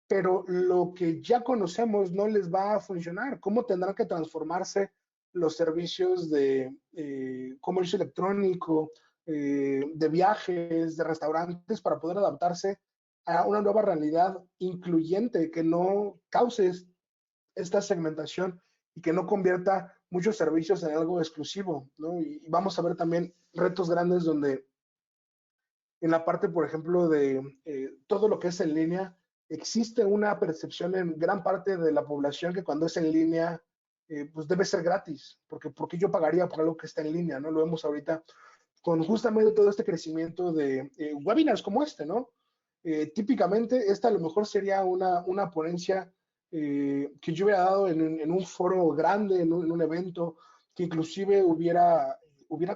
S2: pero lo que ya conocemos no les va a funcionar. ¿Cómo tendrán que transformarse los servicios de comercio electrónico, de viajes, de restaurantes, para poder adaptarse a una nueva realidad incluyente que no cause esta segmentación y que no convierta muchos servicios en algo exclusivo, ¿no? Y vamos a ver también retos grandes donde en la parte, por ejemplo, de todo lo que es en línea, existe una percepción en gran parte de la población que cuando es en línea, pues debe ser gratis, porque yo pagaría por algo que está en línea, ¿no? Lo vemos ahorita con justamente todo este crecimiento de webinars como este, ¿no? Típicamente, esta a lo mejor sería una ponencia que yo hubiera dado en un foro grande, en un evento, que inclusive hubiera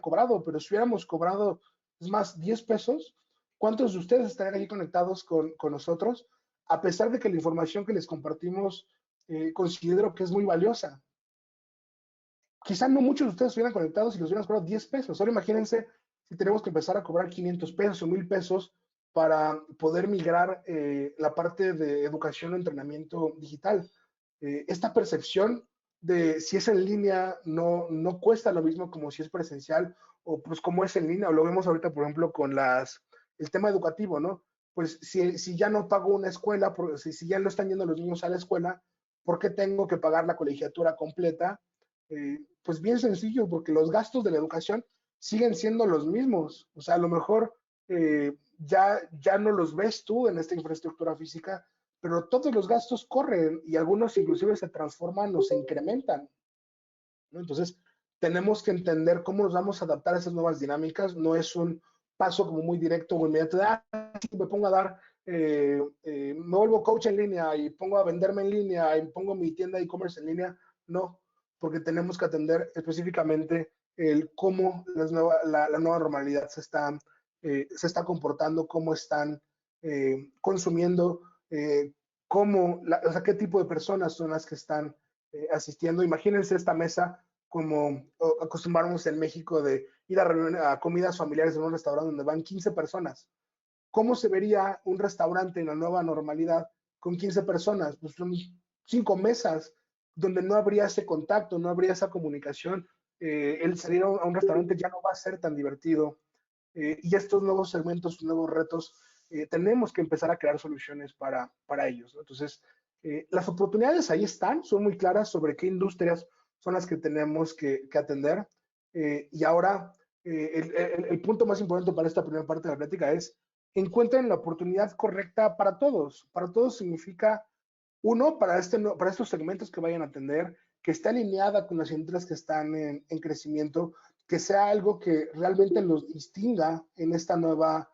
S2: cobrado, pero si hubiéramos cobrado, es más, 10 pesos, ¿cuántos de ustedes estarían aquí conectados con nosotros? A pesar de que la información que les compartimos considero que es muy valiosa. Quizá no muchos de ustedes estuvieran conectados y los hubieran cobrado 10 pesos. Ahora imagínense si tenemos que empezar a cobrar 500 pesos o 1000 pesos para poder migrar la parte de educación o entrenamiento digital? Esta percepción de si es en línea no cuesta lo mismo como si es presencial, o pues como es en línea, o lo vemos ahorita, por ejemplo, con el tema educativo, ¿no? Pues si ya no pago una escuela, si ya no están yendo los niños a la escuela, ¿por qué tengo que pagar la colegiatura completa? Pues bien sencillo, porque los gastos de la educación siguen siendo los mismos. O sea, a lo mejor ya no los ves tú en esta infraestructura física, pero todos los gastos corren y algunos inclusive se transforman o se incrementan, ¿no? Entonces, tenemos que entender cómo nos vamos a adaptar a esas nuevas dinámicas. No es un paso como muy directo o inmediato de, me pongo a dar, me vuelvo coach en línea y pongo a venderme en línea y pongo mi tienda de e-commerce en línea. No, porque tenemos que atender específicamente el cómo la nueva normalidad se está comportando, cómo están consumiendo, o sea, qué tipo de personas son las que están asistiendo. Imagínense esta mesa como acostumbramos en México de ir a comidas familiares en un restaurante donde van 15 personas. ¿Cómo se vería un restaurante en la nueva normalidad con 15 personas? Pues son 5 mesas donde no habría ese contacto, no habría esa comunicación. El salir a un restaurante ya no va a ser tan divertido. Y estos nuevos segmentos, nuevos retos, tenemos que empezar a crear soluciones para ellos, ¿no? Entonces, las oportunidades ahí están, son muy claras sobre qué industrias son las que tenemos que atender. Y ahora, el punto más importante para esta primera parte de la plática es: encuentren la oportunidad correcta para todos. Para todos significa, uno, para estos segmentos que vayan a atender, que esté alineada con las industrias que están en crecimiento, que sea algo que realmente los distinga en esta nueva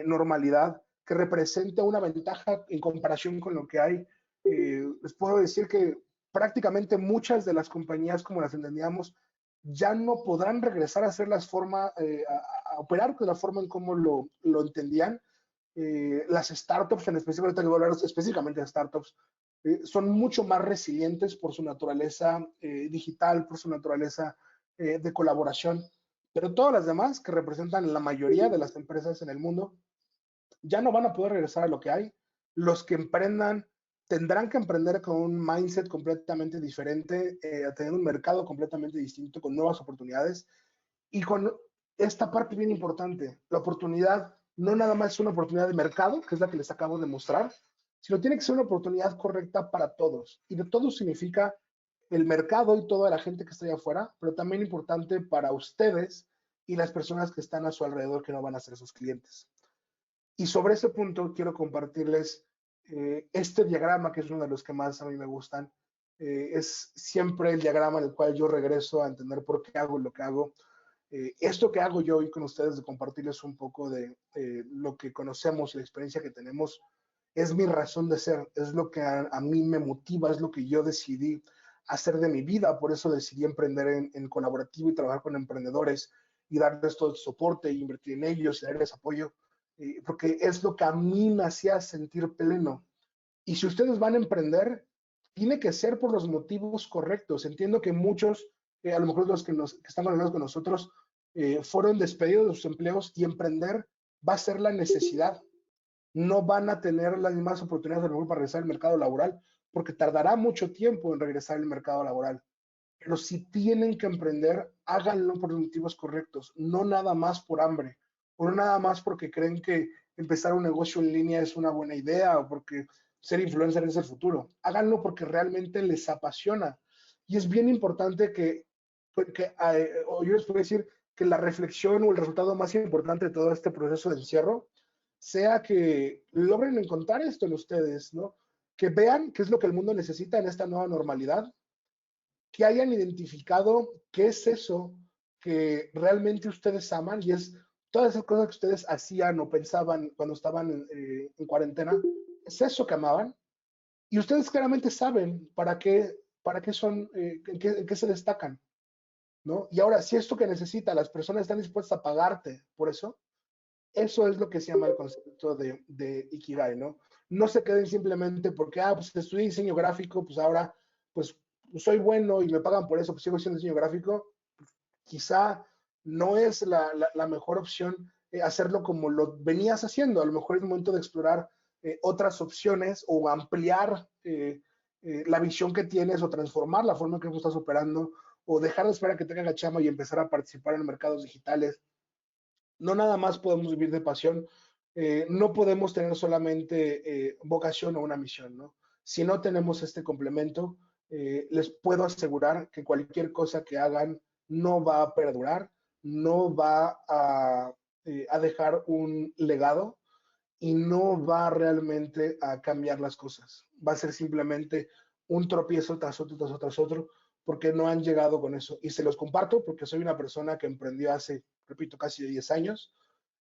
S2: normalidad, que represente una ventaja en comparación con lo que hay. Les puedo decir que prácticamente muchas de las compañías como las entendíamos ya no podrán regresar a hacer a operar con la forma en cómo lo entendían. Las startups, en específico, ahorita que voy a hablar específicamente de startups, son mucho más resilientes por su naturaleza digital, por su naturaleza de colaboración, pero todas las demás, que representan la mayoría de las empresas en el mundo, ya no van a poder regresar a lo que hay. Los que emprendan tendrán que emprender con un mindset completamente diferente, a tener un mercado completamente distinto, con nuevas oportunidades y con esta parte bien importante: la oportunidad no nada más es una oportunidad de mercado, que es la que les acabo de mostrar, sino tiene que ser una oportunidad correcta para todos. Y de todos significa el mercado y toda la gente que está allá afuera, pero también importante para ustedes y las personas que están a su alrededor, que no van a ser sus clientes. Y sobre ese punto quiero compartirles este diagrama, que es uno de los que más a mí me gustan. Es siempre el diagrama en el cual yo regreso a entender por qué hago lo que hago. Esto que hago yo hoy con ustedes, de compartirles un poco de lo que conocemos y la experiencia que tenemos, es mi razón de ser, es lo que a mí me motiva, es lo que yo decidí hacer de mi vida. Por eso decidí emprender en colaborativo y trabajar con emprendedores y darles todo el soporte, y invertir en ellos y darles apoyo, porque es lo que a mí me hacía sentir pleno. Y si ustedes van a emprender, tiene que ser por los motivos correctos. Entiendo que muchos, a lo mejor los que están conectados con nosotros, fueron despedidos de sus empleos, y emprender va a ser la necesidad. No van a tener las mismas oportunidades a lo mejor para regresar al mercado laboral, porque tardará mucho tiempo en regresar al mercado laboral. Pero si tienen que emprender, háganlo por los motivos correctos, no nada más por hambre, o no nada más porque creen que empezar un negocio en línea es una buena idea, o porque ser influencer es el futuro. Háganlo porque realmente les apasiona. Y es bien importante o yo les puedo decir que la reflexión o el resultado más importante de todo este proceso de encierro sea que logren encontrar esto en ustedes, ¿no? Que vean qué es lo que el mundo necesita en esta nueva normalidad, que hayan identificado qué es eso que realmente ustedes aman, y es todas esas cosas que ustedes hacían o pensaban cuando estaban en cuarentena, es eso que amaban, y ustedes claramente saben para qué son, en qué se destacan, ¿no? Y ahora, si esto que necesita, las personas están dispuestas a pagarte por eso, eso es lo que se llama el concepto de Ikigai, ¿no? No se queden simplemente porque, pues estudié diseño gráfico, pues ahora, pues soy bueno y me pagan por eso, pues sigo siendo diseño gráfico. Quizá no es la mejor opción hacerlo como lo venías haciendo. A lo mejor es momento de explorar otras opciones o ampliar la visión que tienes o transformar la forma en que estás operando o dejar de esperar a que tenga la chamba y empezar a participar en mercados digitales. No nada más podemos vivir de pasión, no podemos tener solamente vocación o una misión, ¿no? Si no tenemos este complemento, les puedo asegurar que cualquier cosa que hagan no va a perdurar, no va a dejar un legado y no va realmente a cambiar las cosas. Va a ser simplemente un tropiezo tras otro, tras otro, tras otro, porque no han llegado con eso. Y se los comparto porque soy una persona que emprendió hace, repito, casi 10 años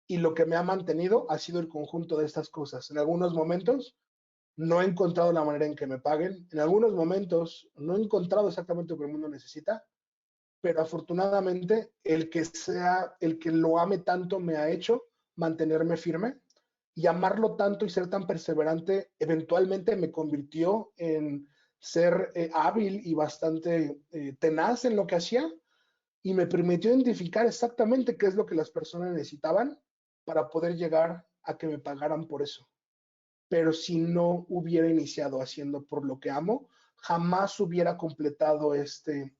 S2: y lo que me ha mantenido ha sido el conjunto de estas cosas. En algunos momentos no he encontrado la manera en que me paguen, en algunos momentos no he encontrado exactamente lo que el mundo necesita, pero afortunadamente el que lo ame tanto me ha hecho mantenerme firme y amarlo tanto y ser tan perseverante eventualmente me convirtió en ser hábil y bastante tenaz en lo que hacía y me permitió identificar exactamente qué es lo que las personas necesitaban para poder llegar a que me pagaran por eso. Pero si no hubiera iniciado haciendo por lo que amo, jamás hubiera completado este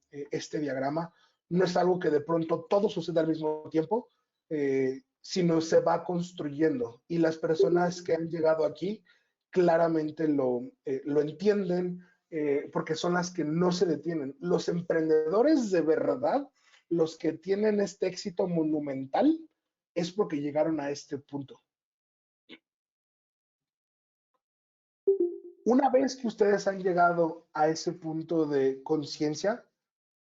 S2: diagrama. No es algo que de pronto todo suceda al mismo tiempo, sino se va construyendo. Y las personas que han llegado aquí claramente lo entienden, porque son las que no se detienen. Los emprendedores de verdad, los que tienen este éxito monumental, es porque llegaron a este punto. Una vez que ustedes han llegado a ese punto de conciencia,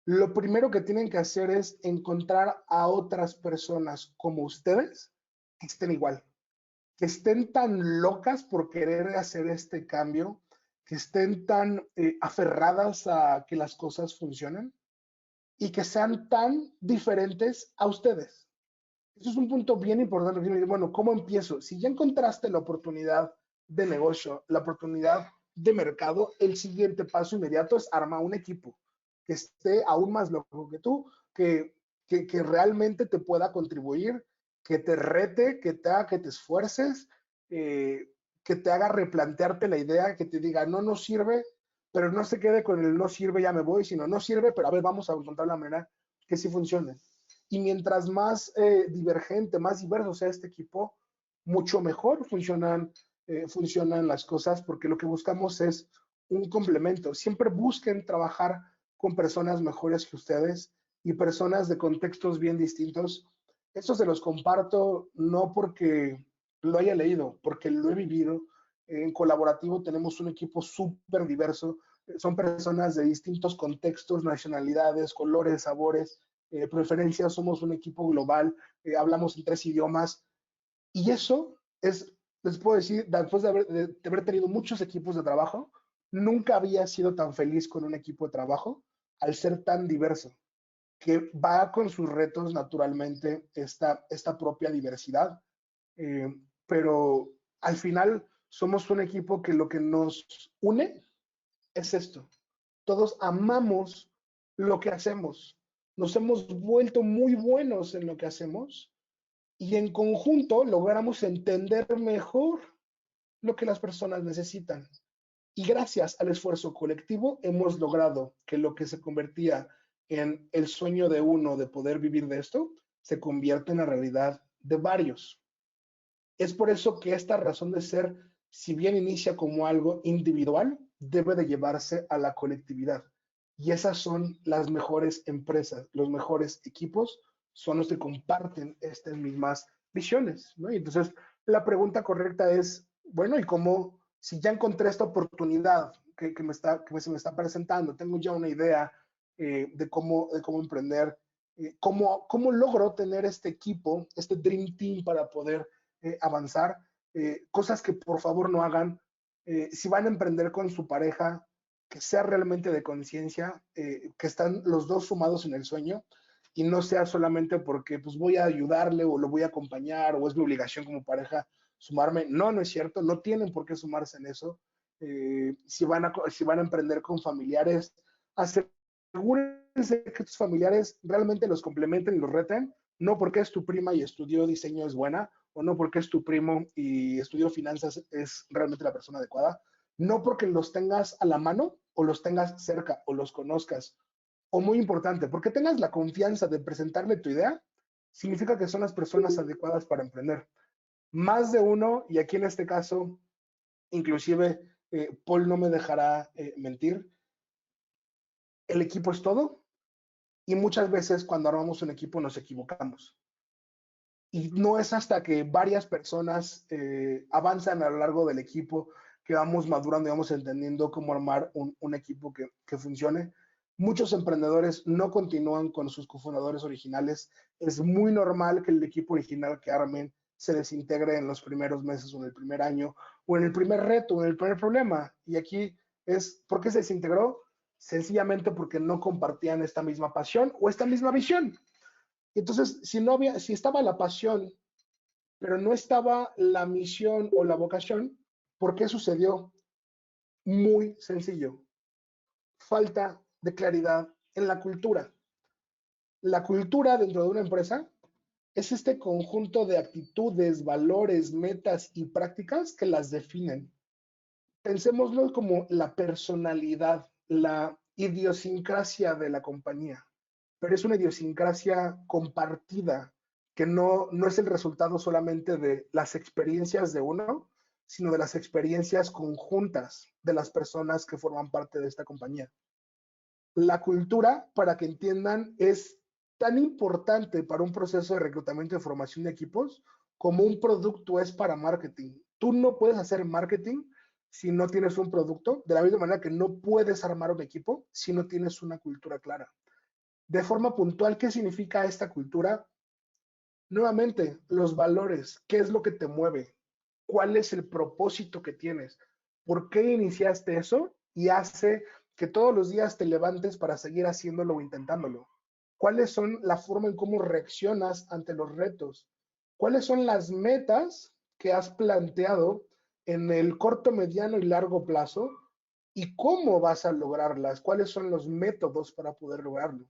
S2: lo primero que tienen que hacer es encontrar a otras personas como ustedes que estén igual, que estén tan locas por querer hacer este cambio, que estén tan aferradas a que las cosas funcionen y que sean tan diferentes a ustedes. Eso es un punto bien importante. Bueno, ¿cómo empiezo? Si ya encontraste la oportunidad de negocio, la oportunidad de mercado, el siguiente paso inmediato es armar un equipo que esté aún más loco que tú, que realmente te pueda contribuir, que te rete, que te haga que te esfuerces, que te haga replantearte la idea, que te diga, no, no sirve, pero no se quede con el no sirve, ya me voy, sino no sirve, pero a ver, vamos a encontrar la manera que sí funcione. Y mientras más divergente, más diverso sea este equipo, mucho mejor funcionan las cosas, porque lo que buscamos es un complemento. Siempre busquen trabajar con personas mejores que ustedes y personas de contextos bien distintos. Esto se los comparto no porque lo haya leído, porque lo he vivido. En colaborativo tenemos un equipo súper diverso. Son personas de distintos contextos, nacionalidades, colores, sabores, preferencias. Somos un equipo global, hablamos en 3 idiomas. Y eso es, les puedo decir, después de haber tenido muchos equipos de trabajo, nunca había sido tan feliz con un equipo de trabajo al ser tan diverso, que va con sus retos naturalmente esta propia diversidad, pero al final somos un equipo que lo que nos une es esto. Todos amamos lo que hacemos, nos hemos vuelto muy buenos en lo que hacemos y en conjunto logramos entender mejor lo que las personas necesitan. Y gracias al esfuerzo colectivo hemos logrado que lo que se convertía en el sueño de uno de poder vivir de esto, se convierta en la realidad de varios. Es por eso que esta razón de ser, si bien inicia como algo individual, debe de llevarse a la colectividad. Y esas son las mejores empresas, los mejores equipos, son los que comparten estas mismas visiones, ¿no? Y entonces la pregunta correcta es, bueno, ¿y cómo, si ya encontré esta oportunidad se me está presentando, tengo ya una idea de cómo emprender, cómo logro tener este equipo, este Dream Team para poder avanzar, cosas que por favor no hagan, si van a emprender con su pareja, que sea realmente de conciencia, que están los dos sumados en el sueño y no sea solamente porque pues voy a ayudarle o lo voy a acompañar o es mi obligación como pareja sumarme. No, no es cierto, no tienen por qué sumarse en eso. Si van a emprender con familiares, asegúrense que tus familiares realmente los complementen y los reten, No porque es tu prima y estudió diseño es buena, o no porque es tu primo y estudió finanzas es realmente la persona adecuada. No porque los tengas a la mano o los tengas cerca o los conozcas. O muy importante, porque tengas la confianza de presentarle tu idea, significa que son las personas adecuadas para emprender. Más de uno, y aquí en este caso, inclusive Paul no me dejará mentir, el equipo es todo y muchas veces cuando armamos un equipo nos equivocamos. Y no es hasta que varias personas avanzan a lo largo del equipo que vamos madurando y vamos entendiendo cómo armar un equipo que funcione. Muchos emprendedores no continúan con sus cofundadores originales. Es muy normal que el equipo original que armen se desintegre en los primeros meses o en el primer año o en el primer reto o en el primer problema. Y aquí es, ¿por qué se desintegró? Sencillamente porque no compartían esta misma pasión o esta misma visión. Entonces, si estaba la pasión, pero no estaba la misión o la vocación, ¿por qué sucedió? Muy sencillo. Falta de claridad en la cultura. La cultura dentro de una empresa es este conjunto de actitudes, valores, metas y prácticas que las definen. Pensémoslo como la personalidad, la idiosincrasia de la compañía, pero es una idiosincrasia compartida que no es el resultado solamente de las experiencias de uno, sino de las experiencias conjuntas de las personas que forman parte de esta compañía. La cultura, para que entiendan, es tan importante para un proceso de reclutamiento y formación de equipos como un producto es para marketing. Tú no puedes hacer marketing si no tienes un producto, de la misma manera que no puedes armar un equipo si no tienes una cultura clara. De forma puntual, ¿qué significa esta cultura? Nuevamente, los valores, ¿qué es lo que te mueve? ¿Cuál es el propósito que tienes? ¿Por qué iniciaste eso? Y hace que todos los días te levantes para seguir haciéndolo o intentándolo. ¿Cuáles son la forma en cómo reaccionas ante los retos? ¿Cuáles son las metas que has planteado en el corto, mediano y largo plazo? ¿Y cómo vas a lograrlas? ¿Cuáles son los métodos para poder lograrlo?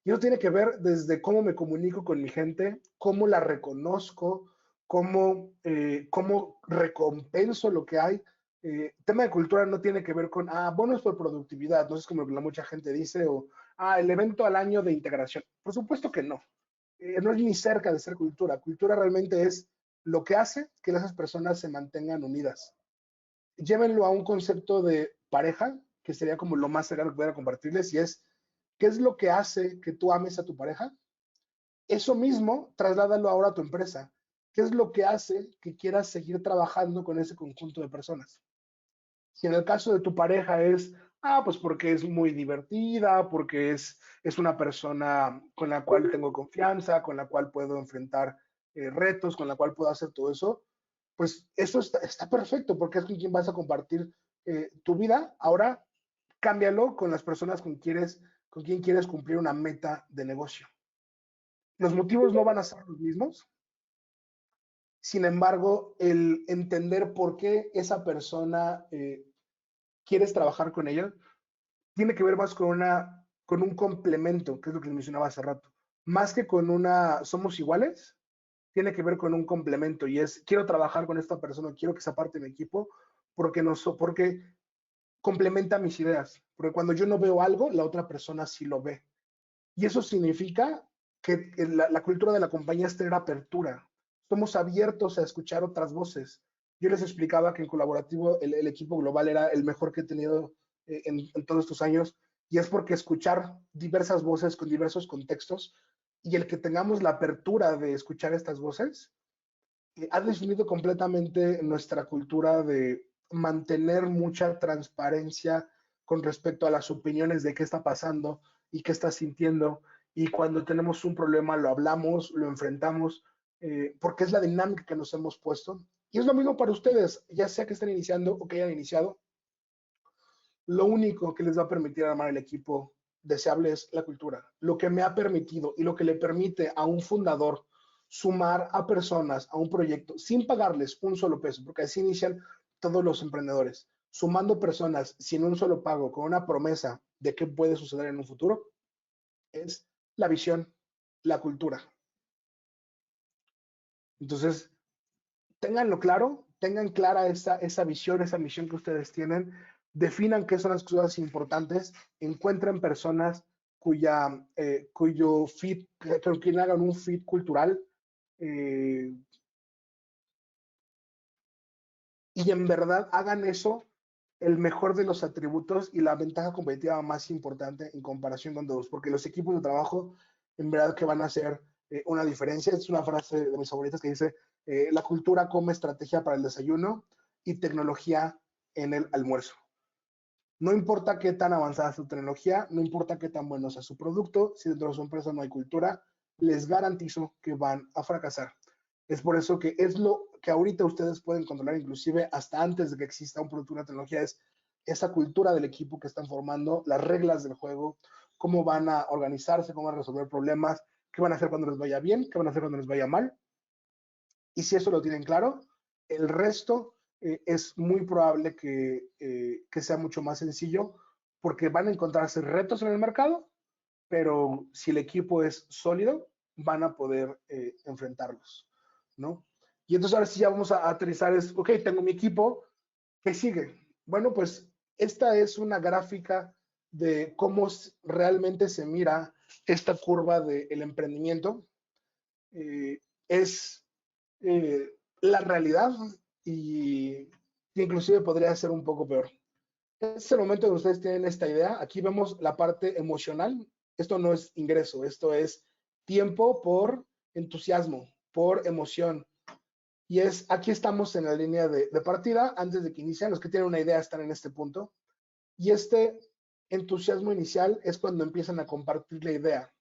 S2: Y eso tiene que ver desde cómo me comunico con mi gente, cómo la reconozco, cómo recompenso lo que hay. Tema de cultura no tiene que ver con, bonos por productividad, no es como la mucha gente dice, o, el evento al año de integración. Por supuesto que no. No es ni cerca de ser cultura. Cultura realmente es lo que hace que esas personas se mantengan unidas. Llévenlo a un concepto de pareja, que sería como lo más cercano que pudiera compartirles, y es, ¿qué es lo que hace que tú ames a tu pareja? Eso mismo, trasládalo ahora a tu empresa. ¿Qué es lo que hace que quieras seguir trabajando con ese conjunto de personas? Si en el caso de tu pareja es, pues porque es muy divertida, porque es una persona con la cual tengo confianza, con la cual puedo enfrentar retos, con la cual puedo hacer todo eso, pues eso está perfecto, porque es con quien vas a compartir tu vida. Ahora, cámbialo con las personas con quien quieres cumplir una meta de negocio. Los motivos no van a ser los mismos, sin embargo, el entender por qué esa persona quieres trabajar con ella tiene que ver más con un complemento, que es lo que les mencionaba hace rato. Más que con somos iguales, tiene que ver con un complemento y es, quiero trabajar con esta persona, quiero que sea parte de mi equipo, porque complementa mis ideas. Porque cuando yo no veo algo, la otra persona sí lo ve. Y eso significa que la cultura de la compañía es tener apertura. Somos abiertos a escuchar otras voces. Yo les explicaba que en colaborativo el equipo global era el mejor que he tenido en todos estos años, y es porque escuchar diversas voces con diversos contextos y el que tengamos la apertura de escuchar estas voces ha definido completamente nuestra cultura de mantener mucha transparencia con respecto a las opiniones de qué está pasando y qué está sintiendo. Y cuando tenemos un problema lo hablamos, lo enfrentamos, porque es la dinámica que nos hemos puesto. Y es lo mismo para ustedes, ya sea que estén iniciando o que hayan iniciado. Lo único que les va a permitir armar el equipo deseable es la cultura. Lo que me ha permitido y lo que le permite a un fundador sumar a personas a un proyecto sin pagarles un solo peso, porque así inician todos los emprendedores, sumando personas sin un solo pago, con una promesa de qué puede suceder en un futuro, es la visión, la cultura. Entonces, ténganlo claro, tengan clara esa visión, esa misión que ustedes tienen, definan qué son las cosas importantes, encuentren personas cuyo fit, que hagan un fit cultural, y en verdad hagan eso el mejor de los atributos y la ventaja competitiva más importante en comparación con todos, porque los equipos de trabajo en verdad que van a hacer una diferencia. Es una frase de mis favoritas que dice, la cultura come estrategia para el desayuno y tecnología en el almuerzo. No importa qué tan avanzada su tecnología, no importa qué tan bueno sea su producto, si dentro de su empresa no hay cultura, les garantizo que van a fracasar. Es por eso que es lo que ahorita ustedes pueden controlar, inclusive hasta antes de que exista un producto, una tecnología, es esa cultura del equipo que están formando, las reglas del juego, cómo van a organizarse, cómo van a resolver problemas, qué van a hacer cuando les vaya bien, qué van a hacer cuando les vaya mal. Y si eso lo tienen claro, el resto es muy probable que sea mucho más sencillo porque van a encontrarse retos en el mercado, pero si el equipo es sólido, van a poder enfrentarlos, ¿no? Y entonces ahora sí ya vamos a aterrizar, ok, tengo mi equipo, ¿qué sigue? Bueno, pues esta es una gráfica de cómo realmente se mira esta curva del emprendimiento. Es la realidad y inclusive podría ser un poco peor. Es el momento que ustedes tienen esta idea. Aquí vemos la parte emocional. Esto no es ingreso, esto es tiempo por entusiasmo, por emoción. Y aquí estamos en la línea de partida, antes de que inicien. Los que tienen una idea están en este punto. Y este entusiasmo inicial es cuando empiezan a compartir la idea.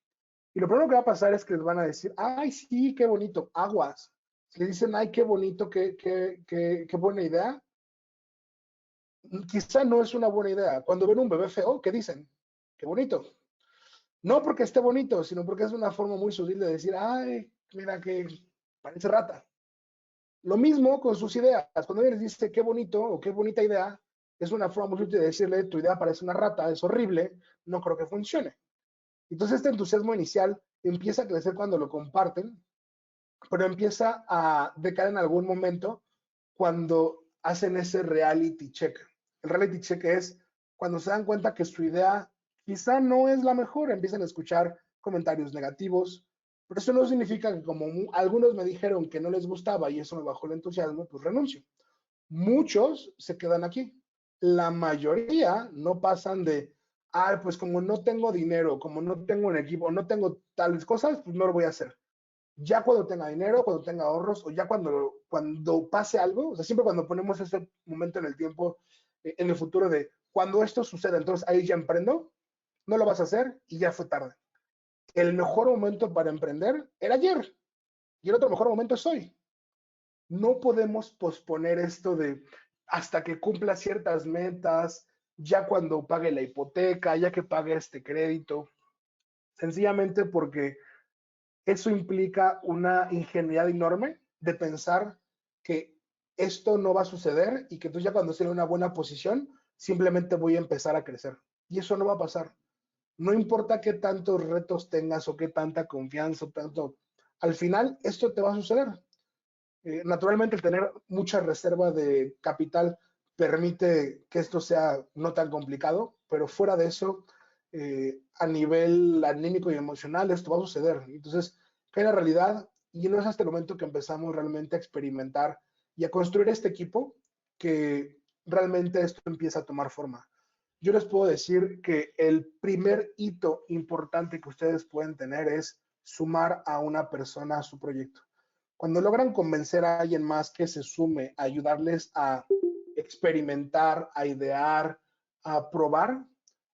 S2: Y lo primero que va a pasar es que les van a decir, ay, sí, qué bonito, aguas. Si les dicen, ay, qué bonito, qué buena idea, quizá no es una buena idea. Cuando ven un bebé feo, ¿qué dicen? Qué bonito. No porque esté bonito, sino porque es una forma muy sutil de decir, ay, mira que parece rata. Lo mismo con sus ideas. Cuando alguien les dice qué bonito o qué bonita idea, es una forma muy sutil de decirle, tu idea parece una rata, es horrible, no creo que funcione. Entonces este entusiasmo inicial empieza a crecer cuando lo comparten, pero empieza a decaer en algún momento cuando hacen ese reality check. El reality check es cuando se dan cuenta que su idea quizá no es la mejor, empiezan a escuchar comentarios negativos, pero eso no significa que como algunos me dijeron que no les gustaba y eso me bajó el entusiasmo, pues renuncio. Muchos se quedan aquí. La mayoría no pasan de, ah, pues como no tengo dinero, como no tengo un equipo, no tengo tales cosas, pues no lo voy a hacer. Ya cuando tenga dinero, cuando tenga ahorros, o ya cuando pase algo, o sea, siempre cuando ponemos ese momento en el tiempo, en el futuro de cuando esto suceda, entonces ahí ya emprendo, no lo vas a hacer y ya fue tarde. El mejor momento para emprender era ayer y el otro mejor momento es hoy. No podemos posponer esto de hasta que cumpla ciertas metas, ya cuando pague la hipoteca, ya que pague este crédito, sencillamente porque eso implica una ingenuidad enorme de pensar que esto no va a suceder y que tú ya cuando esté en una buena posición, simplemente voy a empezar a crecer. Y eso no va a pasar. No importa qué tantos retos tengas o qué tanta confianza, tanto, al final esto te va a suceder. Naturalmente, el tener mucha reserva de capital permite que esto sea no tan complicado, pero fuera de eso, a nivel anímico y emocional, esto va a suceder. Entonces, cae la realidad y no es hasta el momento que empezamos realmente a experimentar y a construir este equipo que realmente esto empieza a tomar forma. Yo les puedo decir que el primer hito importante que ustedes pueden tener es sumar a una persona a su proyecto. Cuando logran convencer a alguien más que se sume, a ayudarles a experimentar, a idear, a probar,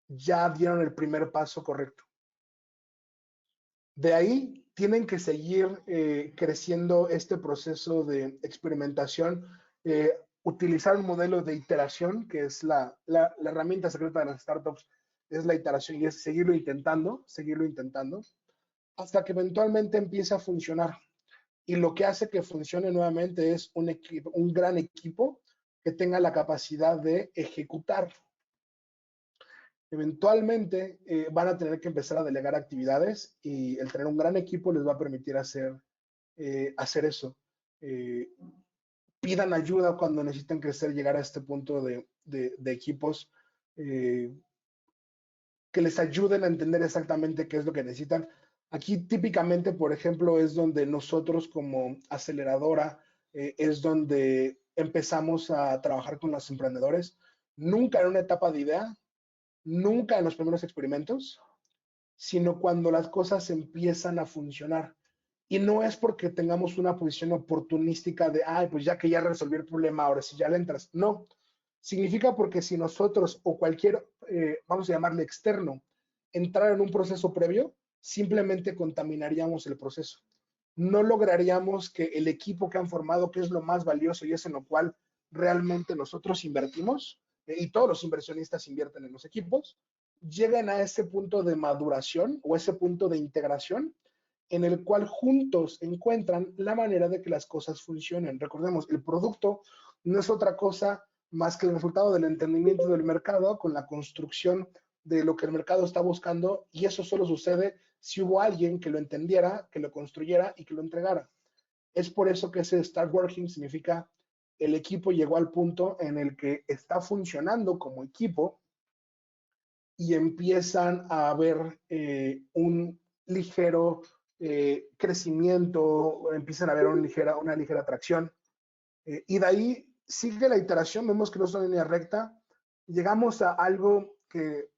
S2: ya dieron el primer paso correcto. De ahí tienen que seguir creciendo este proceso de experimentación, utilizar un modelo de iteración, que es la herramienta secreta de las startups, es la iteración y es seguirlo intentando, hasta que eventualmente empiece a funcionar. Y lo que hace que funcione nuevamente es un equipo, un gran equipo que tenga la capacidad de ejecutar. Eventualmente van a tener que empezar a delegar actividades y el tener un gran equipo les va a permitir hacer eso. Pidan ayuda cuando necesiten crecer, llegar a este punto de equipos que les ayuden a entender exactamente qué es lo que necesitan. Aquí típicamente, por ejemplo, es donde nosotros como aceleradora es donde empezamos a trabajar con los emprendedores. Nunca en una etapa de idea, nunca en los primeros experimentos, sino cuando las cosas empiezan a funcionar. Y no es porque tengamos una posición oportunística de, ay, pues ya que ya resolví el problema, ahora sí ya le entras. No, significa porque si nosotros o cualquier, vamos a llamarle externo, entrar en un proceso previo, simplemente contaminaríamos el proceso. No lograríamos que el equipo que han formado, que es lo más valioso y es en lo cual realmente nosotros invertimos, y todos los inversionistas invierten en los equipos, lleguen a ese punto de maduración o ese punto de integración en el cual juntos encuentran la manera de que las cosas funcionen. Recordemos, el producto no es otra cosa más que el resultado del entendimiento del mercado con la construcción de lo que el mercado está buscando, y eso solo sucede si hubo alguien que lo entendiera, que lo construyera y que lo entregara. Es por eso que ese start working significa el equipo llegó al punto en el que está funcionando como equipo y empiezan a ver un ligero crecimiento, empiezan a ver una ligera atracción. Y de ahí sigue la iteración, vemos que no es una línea recta, llegamos a algo que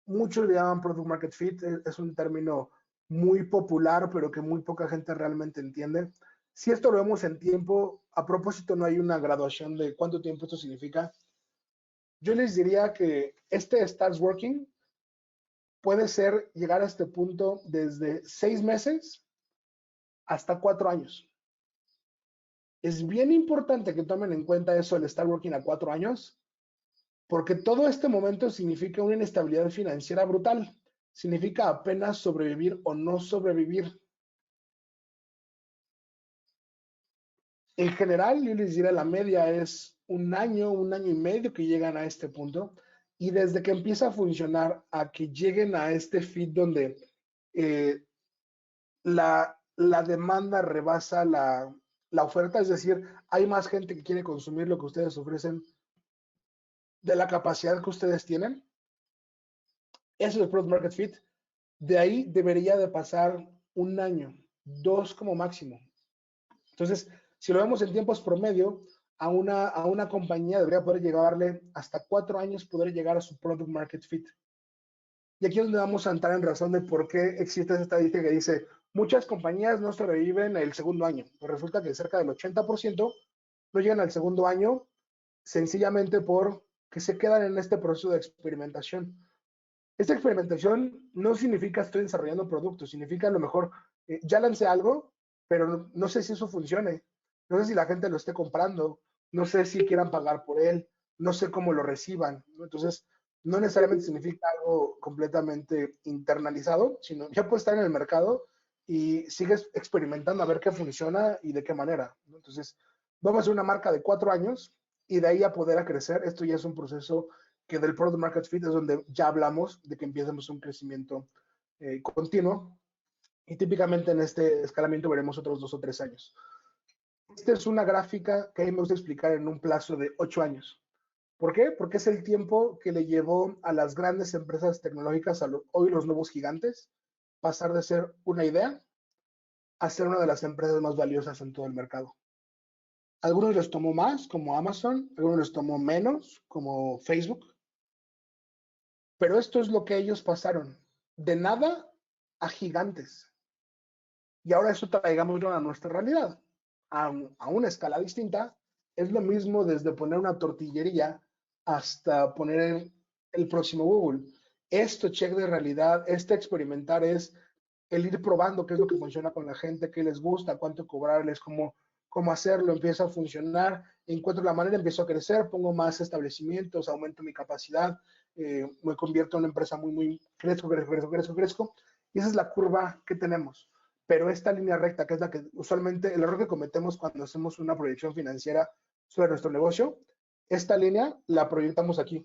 S2: muchos le llaman product market fit, es un término muy popular, pero que muy poca gente realmente entiende. Si esto lo vemos en tiempo, a propósito no hay una graduación de cuánto tiempo esto significa. Yo les diría que este starts working puede ser llegar a este punto desde 6 meses hasta 4 años. Es bien importante que tomen en cuenta eso, el start working a 4 años, porque todo este momento significa una inestabilidad financiera brutal. Significa apenas sobrevivir o no sobrevivir. En general, yo les diría la media es un año y medio que llegan a este punto. Y desde que empieza a funcionar a que lleguen a este fit donde la demanda rebasa la oferta, es decir, hay más gente que quiere consumir lo que ustedes ofrecen de la capacidad que ustedes tienen. Eso es el product market fit. De ahí debería de pasar un año, 2 como máximo. Entonces, si lo vemos en tiempos promedio, a una compañía debería poder llegarle hasta 4 años poder llegar a su product market fit. Y aquí es donde vamos a entrar en razón de por qué existe esa estadística que dice, muchas compañías no sobreviven el segundo año. Pues resulta que cerca del 80% no llegan al segundo año sencillamente porque se quedan en este proceso de experimentación. Esta experimentación no significa estoy desarrollando productos, significa a lo mejor ya lancé algo, pero no sé si eso funcione, no sé si la gente lo esté comprando, no sé si quieran pagar por él, no sé cómo lo reciban, ¿no? Entonces, no necesariamente significa algo completamente internalizado, sino ya puede estar en el mercado y sigues experimentando a ver qué funciona y de qué manera, ¿no? Entonces, vamos a hacer una marca de 4 años y de ahí a poder a crecer. Esto ya es un proceso que del product market fit es donde ya hablamos de que empiezamos un crecimiento continuo, y típicamente en este escalamiento veremos otros 2 o 3 años. Esta es una gráfica que a mí me gusta explicar en un plazo de 8 años. ¿Por qué? Porque es el tiempo que le llevó a las grandes empresas tecnológicas, hoy los nuevos gigantes, pasar de ser una idea a ser una de las empresas más valiosas en todo el mercado. Algunos les tomó más, como Amazon, algunos les tomó menos, como Facebook, pero esto es lo que ellos pasaron, de nada a gigantes. Y ahora eso traigámoslo a nuestra realidad, a una escala distinta. Es lo mismo desde poner una tortillería hasta poner el próximo Google. Esto, check de realidad, experimentar es el ir probando qué es lo que funciona con la gente, qué les gusta, cuánto cobrarles, cómo hacerlo, empieza a funcionar, encuentro la manera, empiezo a crecer, pongo más establecimientos, aumento mi capacidad, me convierto en una empresa muy, crezco, y esa es la curva que tenemos. Pero esta línea recta, que es la que usualmente, el error que cometemos cuando hacemos una proyección financiera sobre nuestro negocio, esta línea la proyectamos aquí,